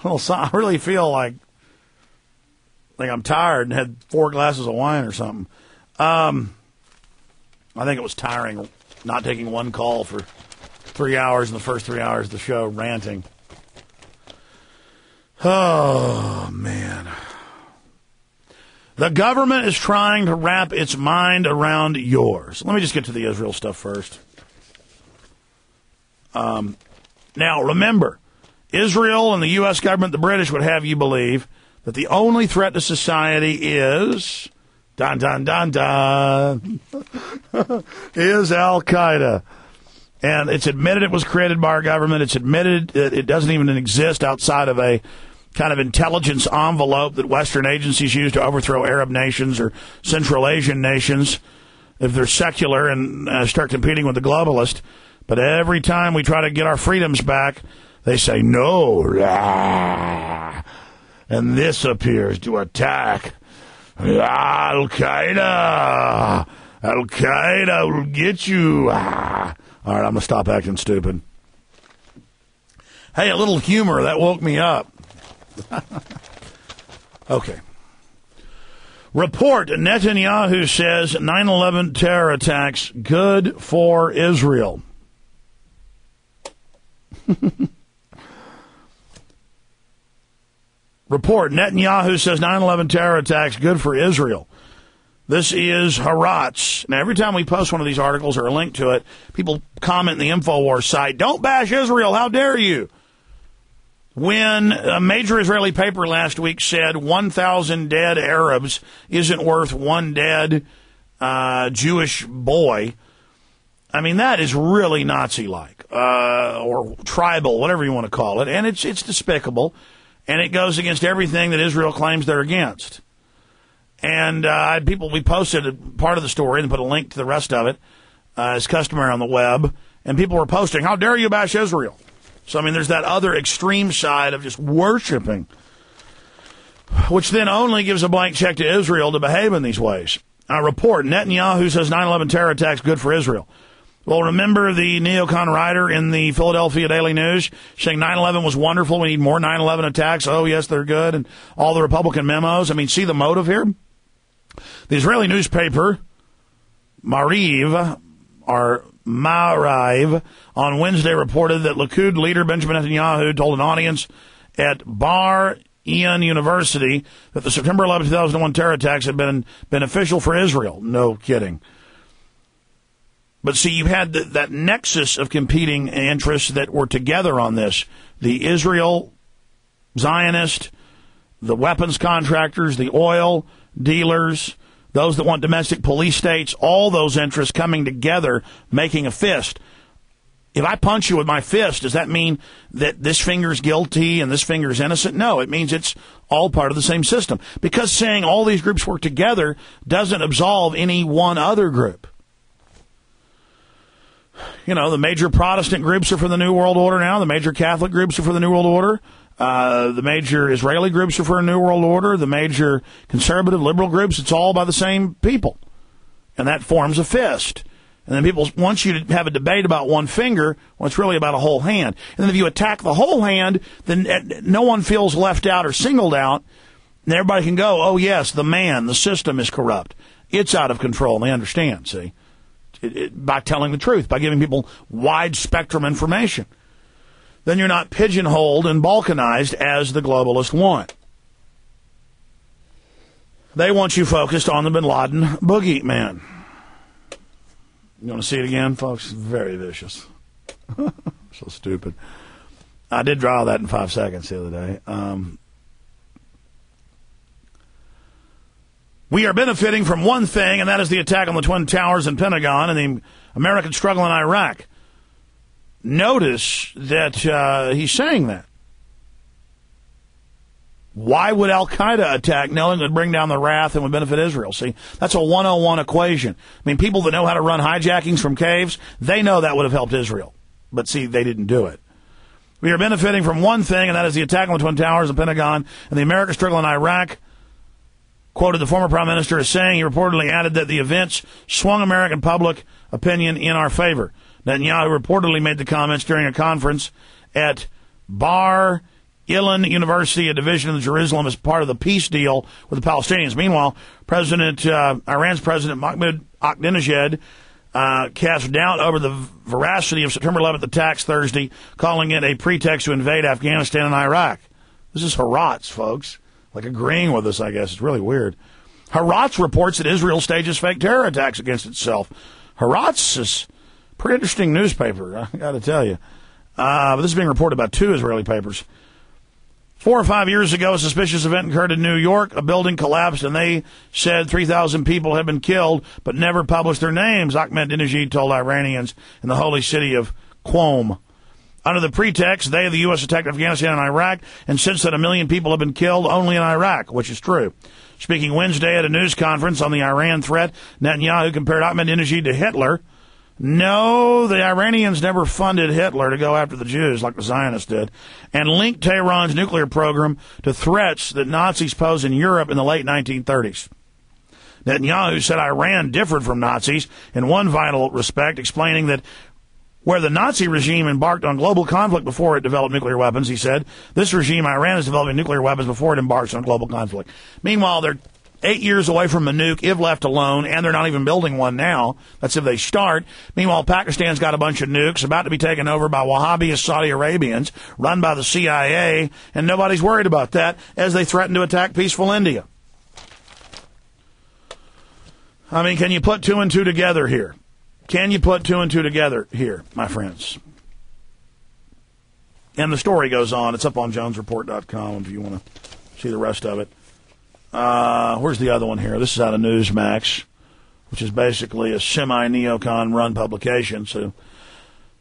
I really feel like I'm tired and had 4 glasses of wine or something. I think it was tiring not taking one call for 3 hours in the first 3 hours of the show, ranting. Oh, man. The government is trying to wrap its mind around yours. Let me just get to the Israel stuff first. Now, remember, Israel and the U.S. government, the British, would have you believe that the only threat to society is, dun, dun, dun, dun, is Al-Qaeda. And it's admitted it was created by our government. It's admitted that it doesn't even exist outside of a kind of intelligence envelope that Western agencies use to overthrow Arab nations or Central Asian nations if they're secular and start competing with the globalists. But every time we try to get our freedoms back, they say no. And this appears to attack Al-Qaeda. Al-Qaeda will get you. All right, I'm going to stop acting stupid. Hey, a little humor. That woke me up. Okay. Report, Netanyahu says 9/11 terror attacks good for Israel. Report, Netanyahu says 9/11 terror attacks good for Israel. This is Haaretz. Now, every time we post one of these articles or a link to it, people comment in the InfoWars site, don't bash Israel, how dare you? When a major Israeli paper last week said 1,000 dead Arabs isn't worth one dead Jewish boy, I mean, that is really Nazi-like, or tribal, whatever you want to call it. And it's despicable, and it goes against everything that Israel claims they're against. And we posted part of the story and put a link to the rest of it, as customary on the web, and people were posting, how dare you bash Israel? So, I mean, there's that other extreme side of just worshiping, which then only gives a blank check to Israel to behave in these ways. Report, Netanyahu says 9/11 terror attacks good for Israel. Well, remember the neocon writer in the Philadelphia Daily News saying 9/11 was wonderful, we need more 9/11 attacks, oh, yes, they're good, and all the Republican memos. I mean, see the motive here? The Israeli newspaper, Mariv, on Wednesday reported that Likud leader Benjamin Netanyahu told an audience at Bar-Ilan University that the September 11, 2001 terror attacks had been beneficial for Israel. No kidding. But see, you had that nexus of competing interests that were together on this. The Israel Zionist, the weapons contractors, the oil dealers, those that want domestic police states, all those interests coming together, making a fist. If I punch you with my fist, does that mean that this finger's guilty and this finger's innocent? No, it means it's all part of the same system. Because saying all these groups work together doesn't absolve any one other group. You know, the major Protestant groups are for the New World Order now. The major Catholic groups are for the New World Order. The major Israeli groups are for a New World Order. The major conservative liberal groups, it's all by the same people. And that forms a fist. And then people want you to have a debate about one finger, well, it's really about a whole hand. And then if you attack the whole hand, then no one feels left out or singled out. And everybody can go, oh, yes, the system is corrupt. It's out of control. And they understand, see, by telling the truth, by giving people wide spectrum information. Then you're not pigeonholed and balkanized as the globalists want. They want you focused on the bin Laden boogeyman. You want to see it again, folks? Very vicious. So stupid. I did draw that in 5 seconds the other day. We are benefiting from one thing, and that is the attack on the Twin Towers and Pentagon and the American struggle in Iraq. Notice that he's saying that. Why would Al-Qaeda attack knowing it would bring down the wrath and would benefit Israel? See, that's a 101 equation. I mean, people that know how to run hijackings from caves, they know that would have helped Israel. But see, they didn't do it. We are benefiting from one thing, and that is the attack on the Twin Towers and Pentagon and the American struggle in Iraq. Quoted the former prime minister as saying, he reportedly added that the events swung American public opinion in our favor. Netanyahu reportedly made the comments during a conference at Bar-Ilan Ilan University, a division of Jerusalem, is part of the peace deal with the Palestinians. Meanwhile, Iran's President Mahmoud Ahmadinejad cast doubt over the veracity of September 11th attacks Thursday, calling it a pretext to invade Afghanistan and Iraq. This is Haaretz, folks. Like agreeing with us, I guess. It's really weird. Haaretz reports that Israel stages fake terror attacks against itself. Haaretz is a pretty interesting newspaper, I got to tell you. But this is being reported by 2 Israeli papers. 4 or 5 years ago, a suspicious event occurred in New York. A building collapsed, and they said 3,000 people had been killed, but never published their names, Ahmadinejad told Iranians in the holy city of Qom. Under the pretext, the U.S. attacked Afghanistan and Iraq, and since then 1 million people have been killed only in Iraq, which is true. Speaking Wednesday at a news conference on the Iran threat, Netanyahu compared Ahmadinejad to Hitler. No, the Iranians never funded Hitler to go after the Jews like the Zionists did, and linked Tehran's nuclear program to threats that Nazis posed in Europe in the late 1930s. Netanyahu said Iran differed from Nazis in one vital respect, explaining that where the Nazi regime embarked on global conflict before it developed nuclear weapons, he said, this regime, Iran, is developing nuclear weapons before it embarks on global conflict. Meanwhile, they're 8 years away from a nuke if left alone, and they're not even building one now. That's if they start. Meanwhile, Pakistan's got a bunch of nukes about to be taken over by Wahhabist Saudi Arabians, run by the CIA, and nobody's worried about that as they threaten to attack peaceful India. I mean, can you put 2 and 2 together here? Can you put 2 and 2 together here, my friends? And the story goes on. It's up on jonesreport.com if you want to see the rest of it. Where's the other one here? This is out of Newsmax, which is basically a semi-neocon-run publication. So,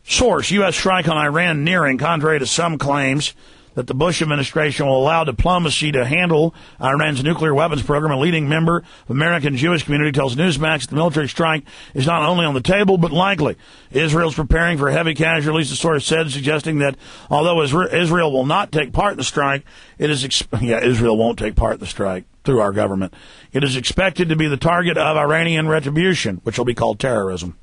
source, U.S. strike on Iran nearing, contrary to some claims that the Bush administration will allow diplomacy to handle Iran's nuclear weapons program. A leading member of the American Jewish community tells Newsmax that the military strike is not only on the table, but likely. Israel's preparing for heavy casualties, the source said, suggesting that although Israel will not take part in the strike, Israel won't take part in the strike through our government. It is expected to be the target of Iranian retribution, which will be called terrorism.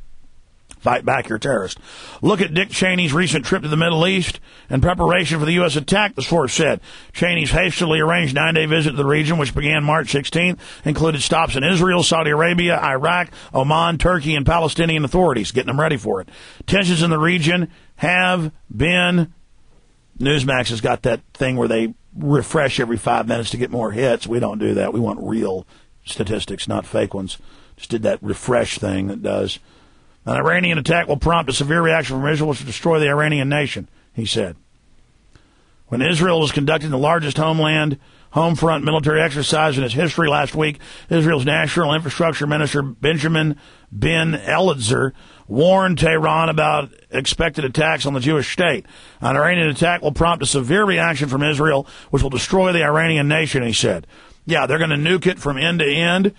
Fight back your terrorist. Look at Dick Cheney's recent trip to the Middle East in preparation for the U.S. attack, the source said. Cheney's hastily arranged 9-day visit to the region, which began March 16th, included stops in Israel, Saudi Arabia, Iraq, Oman, Turkey, and Palestinian authorities, getting them ready for it. Tensions in the region have been... Newsmax has got that thing where they refresh every 5 minutes to get more hits. We don't do that. We want real statistics, not fake ones. Just did that refresh thing that does... An Iranian attack will prompt a severe reaction from Israel, which will destroy the Iranian nation, he said. When Israel was conducting the largest home front military exercise in its history last week, Israel's National Infrastructure Minister Benjamin Ben Elitzer warned Tehran about expected attacks on the Jewish state. An Iranian attack will prompt a severe reaction from Israel, which will destroy the Iranian nation, he said. Yeah, they're going to nuke it from end to end.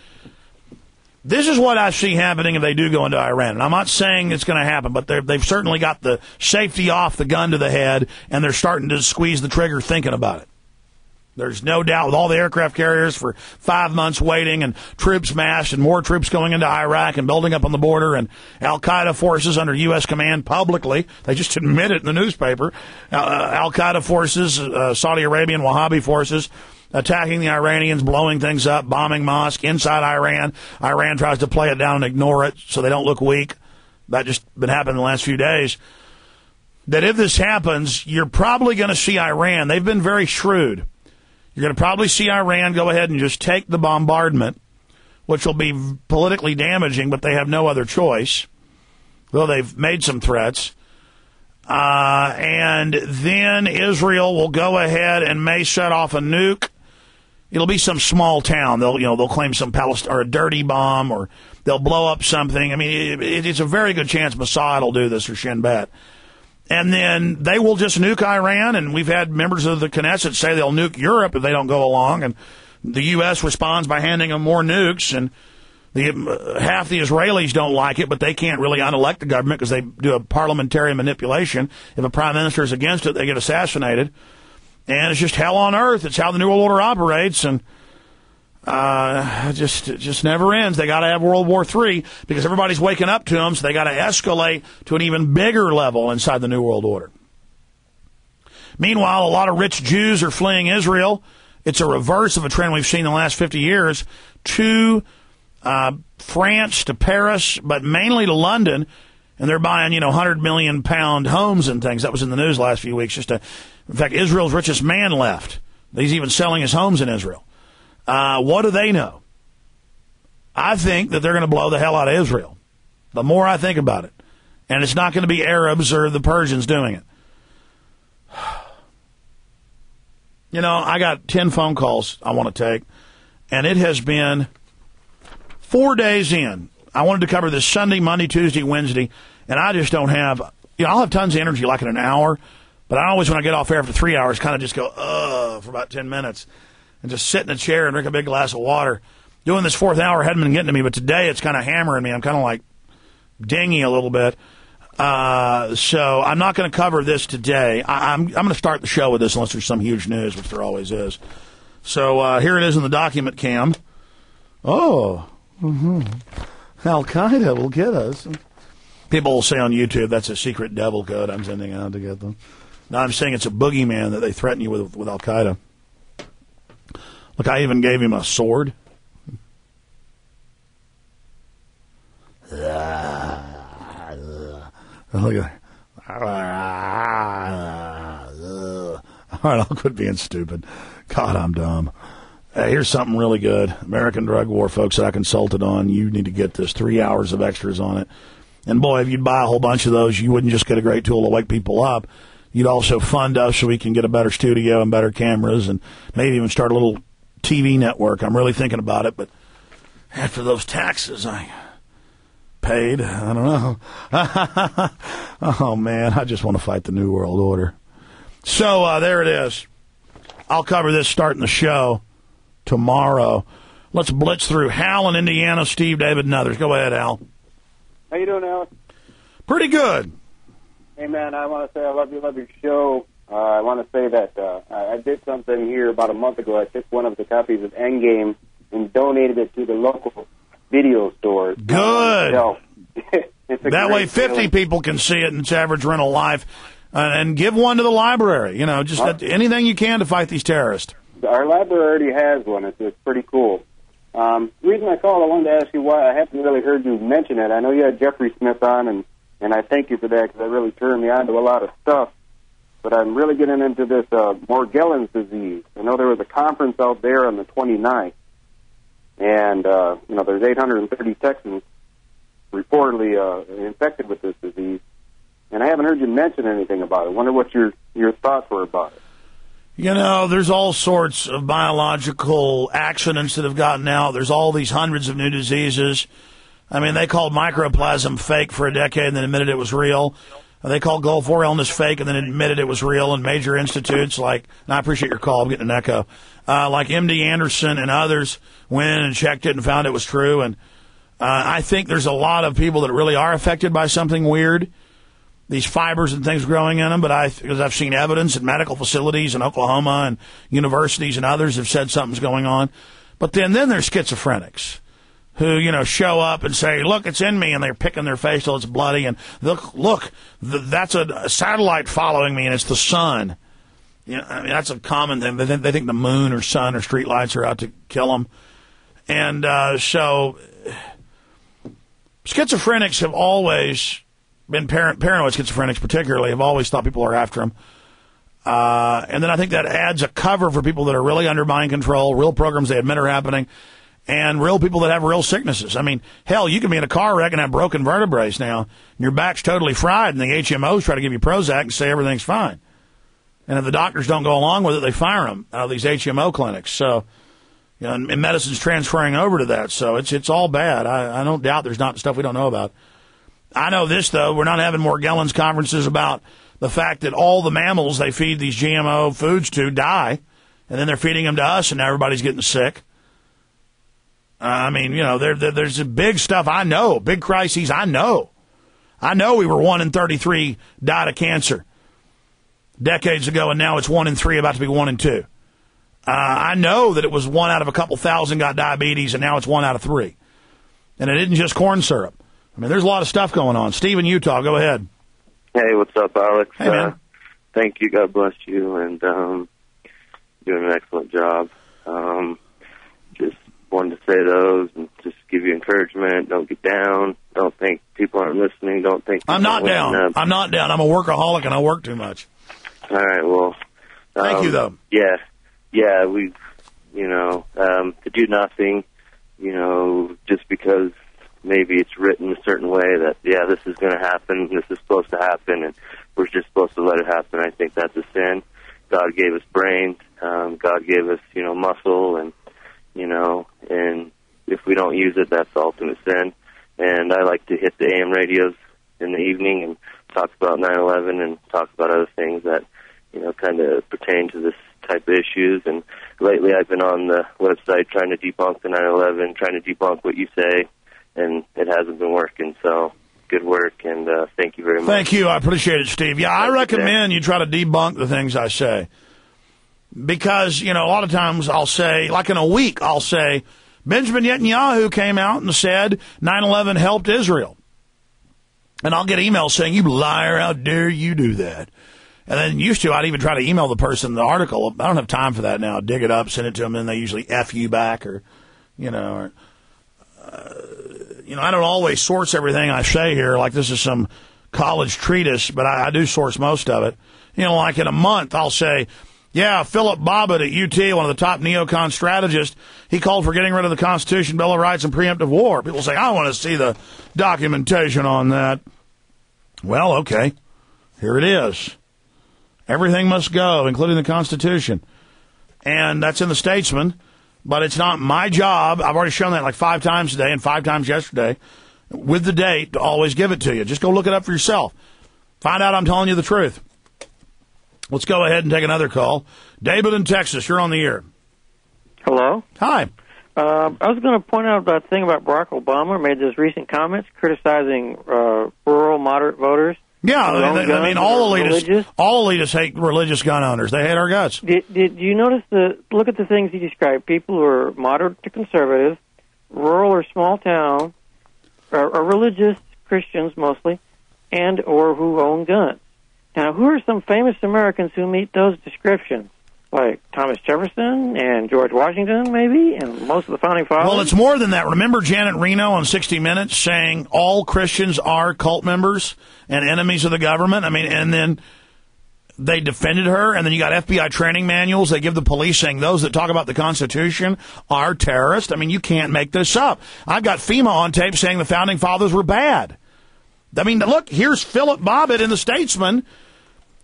This is what I see happening if they do go into Iran. And I'm not saying it's going to happen, but they've certainly got the safety off the gun to the head, and they're starting to squeeze the trigger thinking about it. There's no doubt with all the aircraft carriers for 5 months waiting and troops massed and more troops going into Iraq and building up on the border and Al-Qaeda forces under U.S. command publicly. They just admit it in the newspaper. Al-Qaeda forces, Saudi Arabian Wahhabi forces, attacking the Iranians, blowing things up, bombing mosque inside Iran. Iran tries to play it down and ignore it so they don't look weak. That just been happening the last few days. That if this happens, you're probably going to see Iran. They've been very shrewd. You're going to probably see Iran go ahead and just take the bombardment, which will be politically damaging, but they have no other choice, though they've made some threats. And then Israel will go ahead and may set off a nuke. It'll be some small town. They'll claim some Palestine or a dirty bomb, or they'll blow up something. I mean, it's a very good chance Mossad will do this, or Shin Bet. And then they will just nuke Iran, and we've had members of the Knesset say they'll nuke Europe if they don't go along, and the U.S. responds by handing them more nukes, and half the Israelis don't like it, but they can't really unelect the government because they do a parliamentary manipulation. If a prime minister is against it, they get assassinated. And it's just hell on earth. It's how the New World Order operates, and it just never ends. They got to have World War III because everybody's waking up to them, so they got to escalate to an even bigger level inside the New World Order. Meanwhile, a lot of rich Jews are fleeing Israel. It's a reverse of a trend we've seen in the last 50 years to France, to Paris, but mainly to London. And they're buying, £100 million homes and things. That was in the news last few weeks. In fact, Israel's richest man left. He's even selling his homes in Israel. What do they know? I think that they're going to blow the hell out of Israel. The more I think about it. And it's not going to be Arabs or the Persians doing it. I got 10 phone calls I want to take. And it has been 4 days in. I wanted to cover this Sunday, Monday, Tuesday, Wednesday, and I just don't have, I'll have tons of energy like in an hour, but I always, when I get off air after 3 hours, kind of just go, for about 10 minutes and just sit in a chair and drink a big glass of water. Doing this fourth hour hadn't been getting to me, but today it's kind of hammering me. I'm kind of like dingy a little bit. So I'm not going to cover this today. I'm going to start the show with this unless there's some huge news, which there always is. So here it is in the document cam. Oh, Al-Qaeda will get us. People will say on YouTube that's a secret devil code I'm sending out to get them. No, I'm saying it's a boogeyman that they threaten you with Al-Qaeda. Look, I even gave him a sword. Look at all right, I'll quit being stupid. God, I'm dumb. Here's something really good. American Drug War, folks, that I consulted on. You need to get this. 3 hours of extras on it. And, boy, if you'd buy a whole bunch of those, you wouldn't just get a great tool to wake people up. You'd also fund us so we can get a better studio and better cameras and maybe even start a little TV network. I'm really thinking about it, but after those taxes I paid, I don't know. Oh, man, I just want to fight the New World Order. So there it is. I'll cover this starting the show tomorrow. Let's blitz through Hal in Indiana, Steve, David, and others. Go ahead, Al. How you doing, Alex? Pretty good. Hey, man, I want to say I love your show. I want to say that I did something here about a month ago. I took one of the copies of Endgame and donated it to the local video store. Good. That way 50 feeling. people can see it in its average rental life. And give one to the library. Just anything you can to fight these terrorists. Our library already has one. It's pretty cool. The reason I called, I wanted to ask you why. I haven't really heard you mention it. I know you had Jeffrey Smith on, and I thank you for that because that really turned me on to a lot of stuff. But I'm really getting into this Morgellons disease. I know there was a conference out there on the 29th, and there's 830 Texans reportedly infected with this disease. And I haven't heard you mention anything about it. I wonder what your thoughts were about it. There's all sorts of biological accidents that have gotten out. There's all these hundreds of new diseases. I mean, they called mycoplasma fake for a decade and then admitted it was real. They called Gulf War illness fake and then admitted it was real in major institutes like, and I appreciate your call, I'm getting an echo, like MD Anderson and others went in and checked it and found it was true. And I think there's a lot of people that really are affected by something weird. These fibers and things growing in them, because I've seen evidence in medical facilities in Oklahoma and universities and others have said something's going on. But then there's schizophrenics who, show up and say, look, it's in me, and they're picking their face till it's bloody, and look, that's a satellite following me, and it's the sun. That's a common thing. They think the moon or sun or street lights are out to kill them. And so schizophrenics have always been paranoid schizophrenics particularly, have always thought people are after them. And then I think that adds a cover for people that are really under mind control, real programs they admit are happening, and real people that have real sicknesses. I mean, hell, you can be in a car wreck and have broken vertebrae now, and your back's totally fried, and the HMOs try to give you Prozac and say everything's fine. And if the doctors don't go along with it, they fire them out of these HMO clinics. So, and medicine's transferring over to that. So it's all bad. I don't doubt there's not stuff we don't know about. I know this, though. We're not having Morgellons conferences about the fact that all the mammals they feed these GMO foods to die, and then they're feeding them to us, and now everybody's getting sick. There's big stuff I know, big crises I know. I know we were 1 in 33 died of cancer decades ago, and now it's 1 in 3, about to be 1 in 2. I know that it was 1 out of a couple thousand got diabetes, and now it's 1 out of 3. And it isn't just corn syrup. I mean, there's a lot of stuff going on. Steve in Utah, go ahead. Hey, what's up, Alex? Hey, man. thank you. God bless you, and doing an excellent job. Just wanted to say those and just give you encouragement. Don't get down. Don't think people aren't listening. Don't think I'm not down. I'm not down. I'm a workaholic, and I work too much. All right, well. Thank you, though. Yeah, we've, to do nothing, just because maybe it's written a certain way that, this is going to happen, this is supposed to happen, and we're just supposed to let it happen. I think that's a sin. God gave us brains. God gave us, muscle, and if we don't use it, that's the ultimate sin. And I like to hit the AM radios in the evening and talk about 9/11 and talk about other things that, kind of pertain to this type of issues. And lately I've been on the website trying to debunk the 9/11, trying to debunk what you say, and it hasn't been working. So good work, and thank you very much. Thank you. I appreciate it, Steve. Yeah, I recommend you try to debunk the things I say. Because, a lot of times I'll say, like in a week, I'll say, Benjamin Netanyahu came out and said 9/11 helped Israel. And I'll get emails saying, you liar, how dare you do that? And then used to, I'd even try to email the person the article. I don't have time for that now. Dig it up, send it to them, and they usually F you back or I don't always source everything I say here like this is some college treatise, but I do source most of it. Like in a month, I'll say, Philip Bobbitt at UT, one of the top neocon strategists, he called for getting rid of the Constitution, Bill of Rights, and preemptive war. People say, I want to see the documentation on that. Well, okay, here it is. Everything must go, including the Constitution. And that's in the Statesman, but it's not my job. I've already shown that like 5 times today and 5 times yesterday with the date to always give it to you. Just go look it up for yourself. Find out I'm telling you the truth. Let's go ahead and take another call. David in Texas, you're on the air. Hello? Hi. I was going to point out that thing about Barack Obama made those recent comments criticizing rural moderate voters. Yeah, all elitists hate religious gun owners. They hate our guts. Did you notice look at the things he described? People who are moderate to conservative, rural or small town, are religious Christians mostly, and or who own guns. Now, who are some famous Americans who meet those descriptions? Like Thomas Jefferson and George Washington, maybe, and most of the founding fathers? Well, it's more than that. Remember Janet Reno on 60 Minutes saying all Christians are cult members and enemies of the government? And then they defended her, and then you got FBI training manuals they give the police saying those that talk about the Constitution are terrorists. You can't make this up. I've got FEMA on tape saying the founding fathers were bad. Look, here's Philip Bobbitt in the Statesman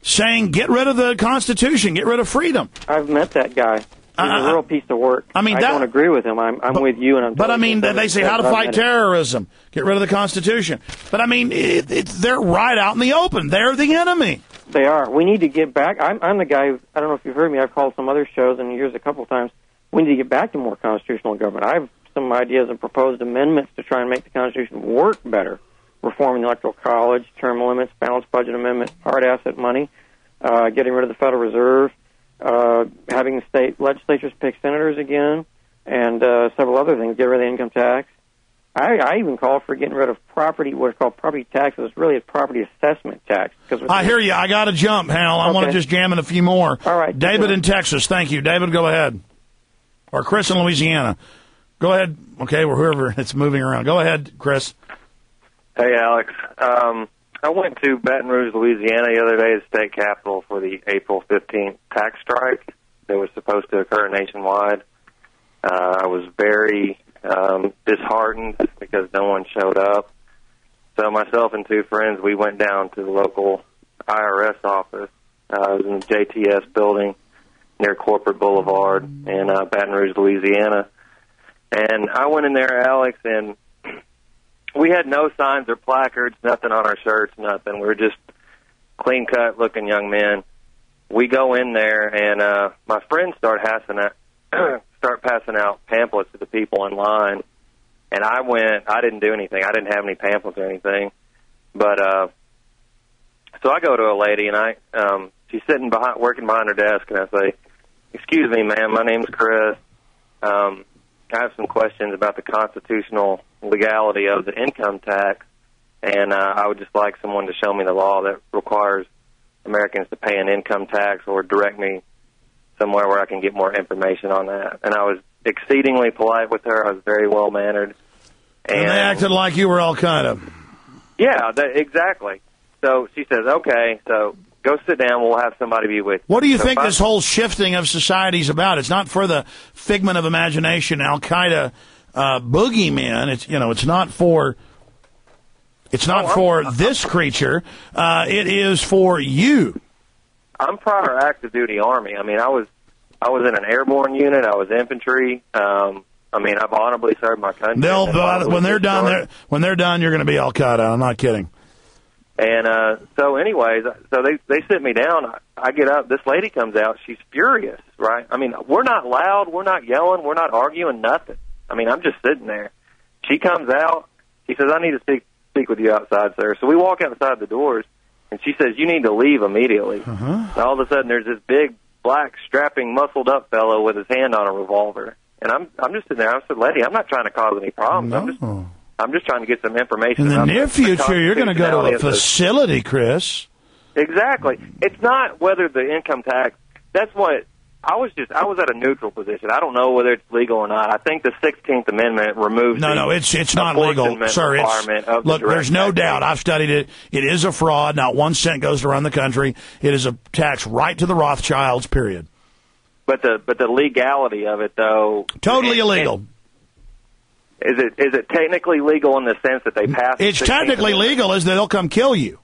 saying, get rid of the Constitution, get rid of freedom. I've met that guy. He's a real piece of work. I don't agree with him. I'm with you, and they say how to fight terrorism, get rid of the Constitution. But they're right out in the open. They're the enemy. They are. We need to get back. I'm the guy. I don't know if you've heard me. I've called some other shows in the years a couple of times. We need to get back to more constitutional government. I have some ideas and proposed amendments to try and make the Constitution work better. Reforming the Electoral College, term limits, balanced budget amendment, hard asset money, getting rid of the Federal Reserve, having state legislatures pick senators again, and several other things, get rid of the income tax. I even call for getting rid of what's called property taxes. It's really a property assessment tax. I hear you. I got to jump, Hal. I want to just jam in a few more. All right. David in Texas, thank you. David, go ahead. Or Chris in Louisiana. Go ahead. Okay, or whoever it's moving around. Go ahead, Chris. Hey, Alex. I went to Baton Rouge, Louisiana the other day, the state capital, for the April 15th tax strike that was supposed to occur nationwide. I was very disheartened because no one showed up. So myself and 2 friends, we went down to the local IRS office. It was in the JTS building near Corporate Boulevard in Baton Rouge, Louisiana. And I went in there, Alex, and we had no signs or placards, nothing on our shirts, nothing. We were just clean-cut looking young men. We go in there, and my friends start passing out pamphlets to the people in line. And I didn't do anything. I didn't have any pamphlets or anything. But so I go to a lady, and she's sitting working behind her desk, and I say, "Excuse me, ma'am, my name's Chris. I have some questions about the constitutional legality of the income tax, and I would just like someone to show me the law that requires Americans to pay an income tax or direct me somewhere where I can get more information on that. And I was exceedingly polite with her. I was very well-mannered. And they acted like you were Al-Qaeda. Yeah, exactly. So she says, okay, so go sit down. We'll have somebody be with you. What do you think this whole shifting of society is about? It's not for the figment of imagination, Al-Qaeda boogeymen. It's not for this creature. It is for you. I'm prior active duty Army. I mean, I was in an airborne unit. I was infantry. I've honorably served my country. When they're done, you're going to be Al-Qaeda. I'm not kidding. And so they sit me down. I get up. This lady comes out. She's furious, right? I mean, we're not loud. We're not yelling. We're not arguing, nothing. I mean, I'm just sitting there. She comes out. She says, I need to speak with you outside, sir. So we walk outside the doors, and she says, you need to leave immediately. And all of a sudden, there's this big, black, strapping, muscled-up fellow with his hand on a revolver. And I'm just sitting there. I said, lady, I'm not trying to cause any problems. No. I'm just trying to get some information. In the near future, you're going to go to a facility, Chris. Exactly. It's not whether the income tax. That's what I was at a neutral position. I don't know whether it's legal or not. I think the 16th Amendment removes. No, it's not legal, sir. Look, there's no doubt. I've studied it. It is a fraud. Not 1 cent goes to run the country. It is a tax right to the Rothschilds. Period. But the legality of it, though, totally illegal. Is it technically legal in the sense that they pass? It's technically legal as they'll come kill you.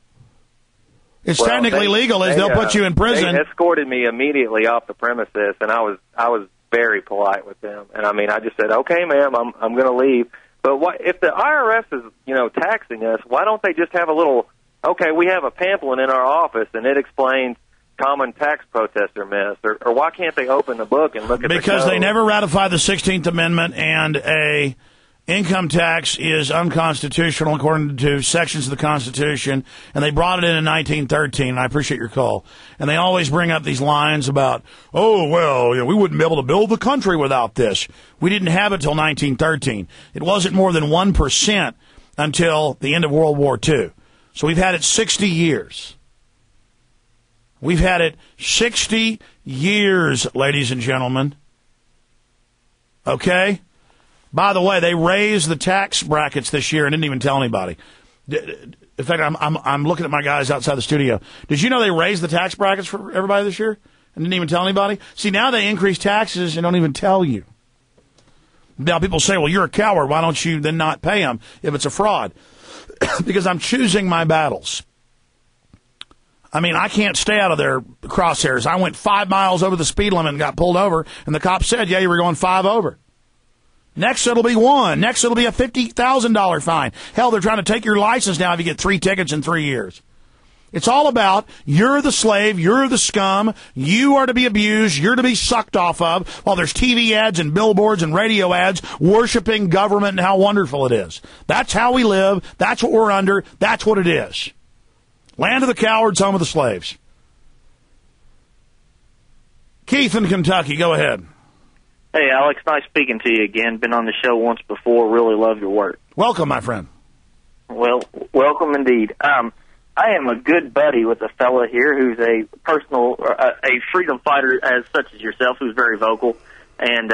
It's technically legal as they'll put you in prison. They escorted me immediately off the premises, and I was very polite with them. And I mean, I just said, "Okay, ma'am, I'm going to leave." But if the IRS is taxing us, why don't they just have a little? Okay, we have a pamphlet in our office, and it explains common tax protester myths, or why can't they open the book and look at the because code? They never ratified the 16th Amendment, and a income tax is unconstitutional according to sections of the Constitution, and they brought it in 1913, and I appreciate your call. And they always bring up these lines about, we wouldn't be able to build the country without this. We didn't have it until 1913. It wasn't more than 1% until the end of World War II. So we've had it 60 years. We've had it 60 years, ladies and gentlemen. Okay? By the way, they raised the tax brackets this year and didn't even tell anybody. In fact, I'm looking at my guys outside the studio. Did you know they raised the tax brackets for everybody this year and didn't even tell anybody? See, now they increase taxes and don't even tell you. Now people say, well, you're a coward. Why don't you then not pay them if it's a fraud? Because I'm choosing my battles. I mean, I can't stay out of their crosshairs. I went 5 miles over the speed limit and got pulled over, and the cop said, yeah, you were going 5 over. Next, it'll be 1. Next, it'll be a $50,000 fine. Hell, they're trying to take your license now if you get 3 tickets in 3 years. It's all about you're the slave, you're the scum, you are to be abused, you're to be sucked off of, while there's TV ads and billboards and radio ads worshiping government and how wonderful it is. That's how we live. That's what we're under. That's what it is. Land of the cowards, home of the slaves. Keith in Kentucky, go ahead. Hey, Alex, nice speaking to you again. Been on the show once before. Really love your work. Welcome, my friend. Well, welcome indeed. I am a good buddy with a fella here who's a freedom fighter as such as yourself, who's very vocal. And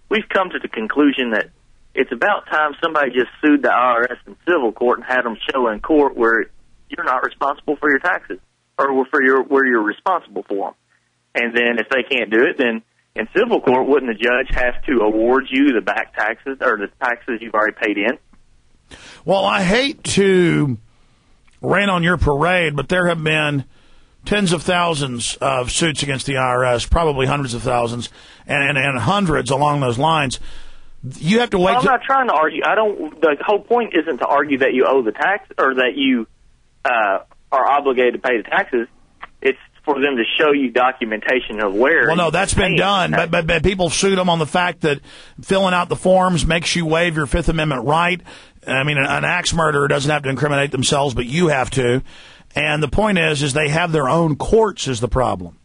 we've come to the conclusion that it's about time somebody just sued the IRS in civil court and had them show in court where you're not responsible for your taxes, or where you're responsible for them. And then if they can't do it, then in civil court, wouldn't the judge have to award you the back taxes or the taxes you've already paid in? Well, I hate to rain on your parade, but there have been tens of thousands of suits against the IRS, probably hundreds of thousands, and hundreds along those lines. You have to wait. Well, I'm not trying to argue. The whole point isn't to argue that you owe the tax or that you are obligated to pay the taxes. It's for them to show you documentation of where. Well, no, that's been done, but people sued them on the fact that filling out the forms makes you waive your Fifth Amendment right. I mean, an axe murderer doesn't have to incriminate themselves, but you have to. And the point is they have their own courts is the problem.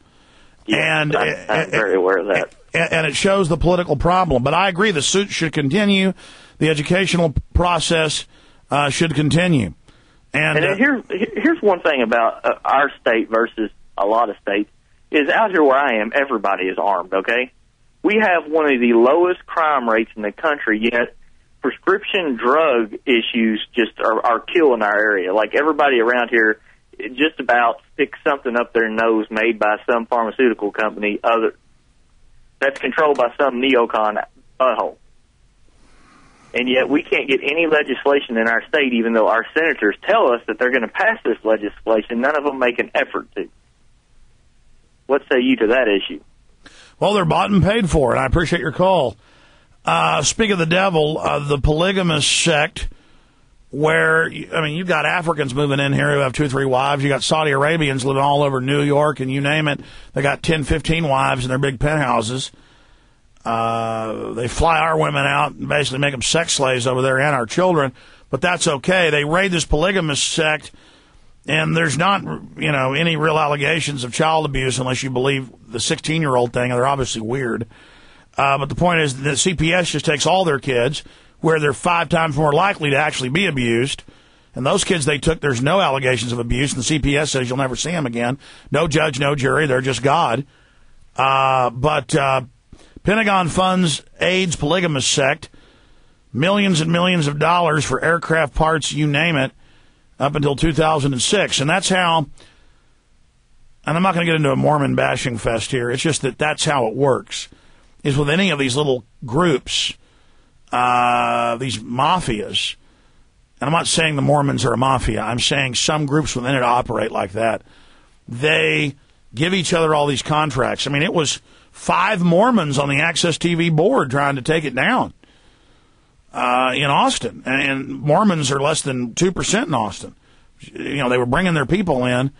Yeah, and I'm very aware of that. And it shows the political problem. But I agree, the suit should continue. The educational process should continue. And here's one thing about our state versus a lot of states, is out here where I am, everybody is armed, okay? We have one of the lowest crime rates in the country, yet prescription drug issues just are killing our area. Like, everybody around here just about sticks something up their nose made by some pharmaceutical company that's controlled by some neocon butthole. And yet we can't get any legislation in our state, even though our senators tell us that they're going to pass this legislation. None of them make an effort to. What say you to that issue? Well, they're bought and paid for, and I appreciate your call. Speak of the devil, the polygamous sect, where, I mean, you've got Africans moving in here who have 2 or 3 wives. You got Saudi Arabians living all over New York, and you name it. They got 10, 15 wives in their big penthouses. They fly our women out and basically make them sex slaves over there and our children, but that's okay. They raid this polygamous sect, and there's not, any real allegations of child abuse unless you believe the 16-year-old thing, and they're obviously weird. But the point is that CPS just takes all their kids, where they're 5 times more likely to actually be abused. And those kids they took, there's no allegations of abuse, and the CPS says you'll never see them again. No judge, no jury, they're just God. But Pentagon funds AIDS polygamous sect, millions and millions of dollars for aircraft parts, you name it, up until 2006. And that's how, and I'm not going to get into a Mormon bashing fest here, it's just that that's how it works, is with any of these little groups, these mafias. And I'm not saying the Mormons are a mafia. I'm saying some groups within it operate like that. They give each other all these contracts. I mean, it was 5 Mormons on the Access TV board trying to take it down in Austin. And Mormons are less than 2% in Austin. They were bringing their people in,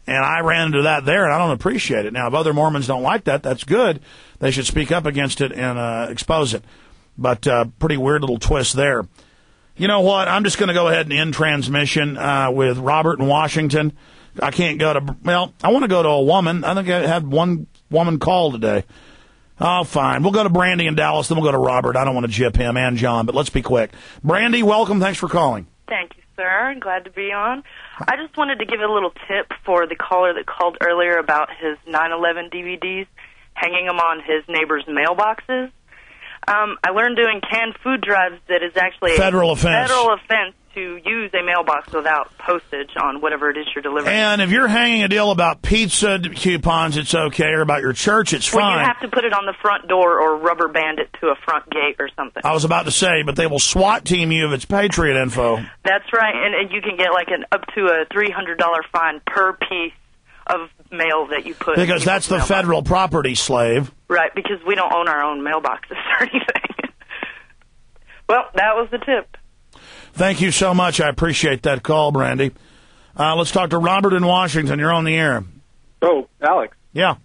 and I ran into that there, and I don't appreciate it. Now, if other Mormons don't like that, that's good. They should speak up against it and expose it. But pretty weird little twist there. You know what? I'm just going to go ahead and end transmission with Robert in Washington. I can't go to, I want to go to a woman. I think I had one woman call today. Oh, fine. We'll go to Brandy in Dallas, then we'll go to Robert. I don't want to jip him and John, but let's be quick. Brandy, welcome. Thanks for calling. Thank you, sir. Glad to be on. I just wanted to give a little tip for the caller that called earlier about his 9/11 DVDs, hanging them on his neighbor's mailboxes. I learned doing canned food drives that is actually a federal offense to use a mailbox without postage on whatever it is you're delivering. And if you're hanging a deal about pizza coupons, it's okay, or about your church, it's fine. Well, you have to put it on the front door or rubber band it to a front gate or something. I was about to say, but they will SWAT team you if it's Patriot info. That's right, and you can get like up to a $300 fine per piece of mail that you put. Because that's the federal property, slave. Right, because we don't own our own mailboxes or anything. Well, that was the tip. Thank you so much. I appreciate that call, Brandy. Let's talk to Robert in Washington. You're on the air. Oh, Alex. Yeah.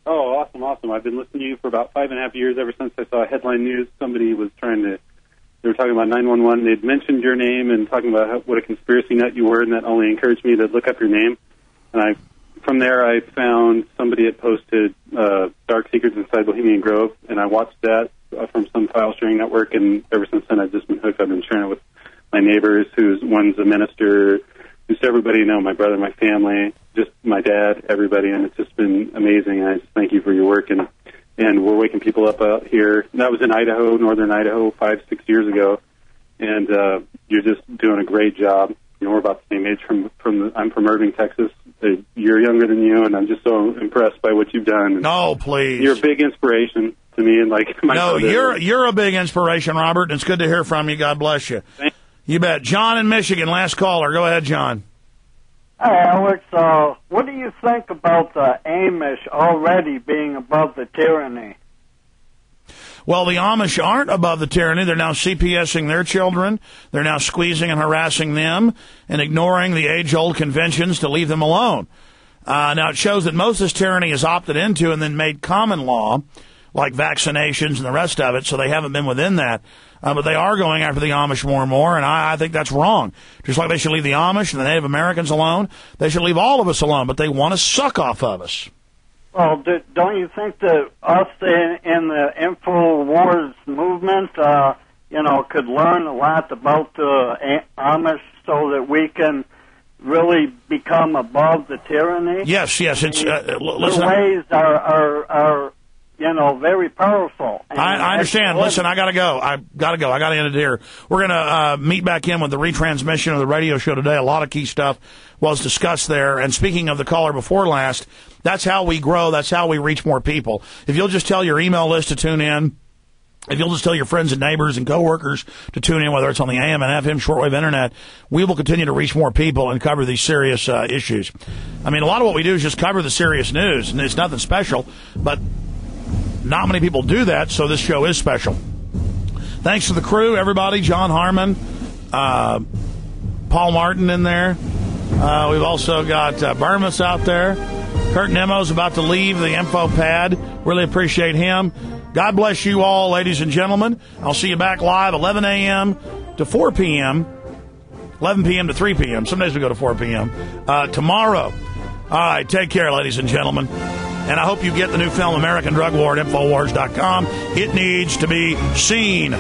Oh, awesome. I've been listening to you for about 5.5 years, ever since I saw Headline News. Somebody was they were talking about 911. They'd mentioned your name and talking about what a conspiracy nut you were, and that only encouraged me to look up your name. And from there, I found somebody had posted Dark Secrets Inside Bohemian Grove, and I watched that from some file sharing network, and ever since then, I've just been hooked. I've been sharing it with my neighbors, one's a minister, just everybody, my brother, my family, just my dad, everybody, and it's just been amazing. And I just thank you for your work, and we're waking people up out here. That was in Idaho, northern Idaho, 5-6 years ago, and you're just doing a great job. We're about the same age. I'm from Irving, Texas. You're younger than you, and I'm just so impressed by what you've done. No, please. You're a big inspiration to me, and you're a big inspiration, Robert, and it's good to hear from you. God bless you. Thanks. You bet. John in Michigan, last caller. Go ahead, John. Hi, Alex. What do you think about the Amish already being above the tyranny? Well, the Amish aren't above the tyranny. They're now CPSing their children. They're now squeezing and harassing them and ignoring the age-old conventions to leave them alone. Now, it shows that most of this tyranny is opted into and then made common law, like vaccinations and the rest of it, so they haven't been within that. But they are going after the Amish more and more, and I think that's wrong. Just like they should leave the Amish and the Native Americans alone, they should leave all of us alone, but they want to suck off of us. Well, don't you think that us in the InfoWars movement, could learn a lot about the Amish so that we can really become above the tyranny? Yes. It's The listen. ways are very powerful. And I understand. Listen, I got to go. I got to end it here. We're going to meet back in with the retransmission of the radio show today. A lot of key stuff was discussed there. And speaking of the caller before last, that's how we grow. That's how we reach more people. If you'll just tell your email list to tune in, if you'll just tell your friends and neighbors and coworkers to tune in, whether it's on the AM and FM shortwave internet, we will continue to reach more people and cover these serious issues. I mean, a lot of what we do is just cover the serious news, and it's nothing special, but not many people do that, so this show is special. Thanks to the crew, everybody, John Harmon, Paul Martin in there. We've also got Burmas out there. Kurt Nemo's about to leave the info pad. Really appreciate him. God bless you all, ladies and gentlemen. I'll see you back live 11 a.m. to 4 p.m., 11 p.m. to 3 p.m. Some days we go to 4 p.m. Tomorrow. All right, take care, ladies and gentlemen. And I hope you get the new film American Drug War at Infowars.com. It needs to be seen.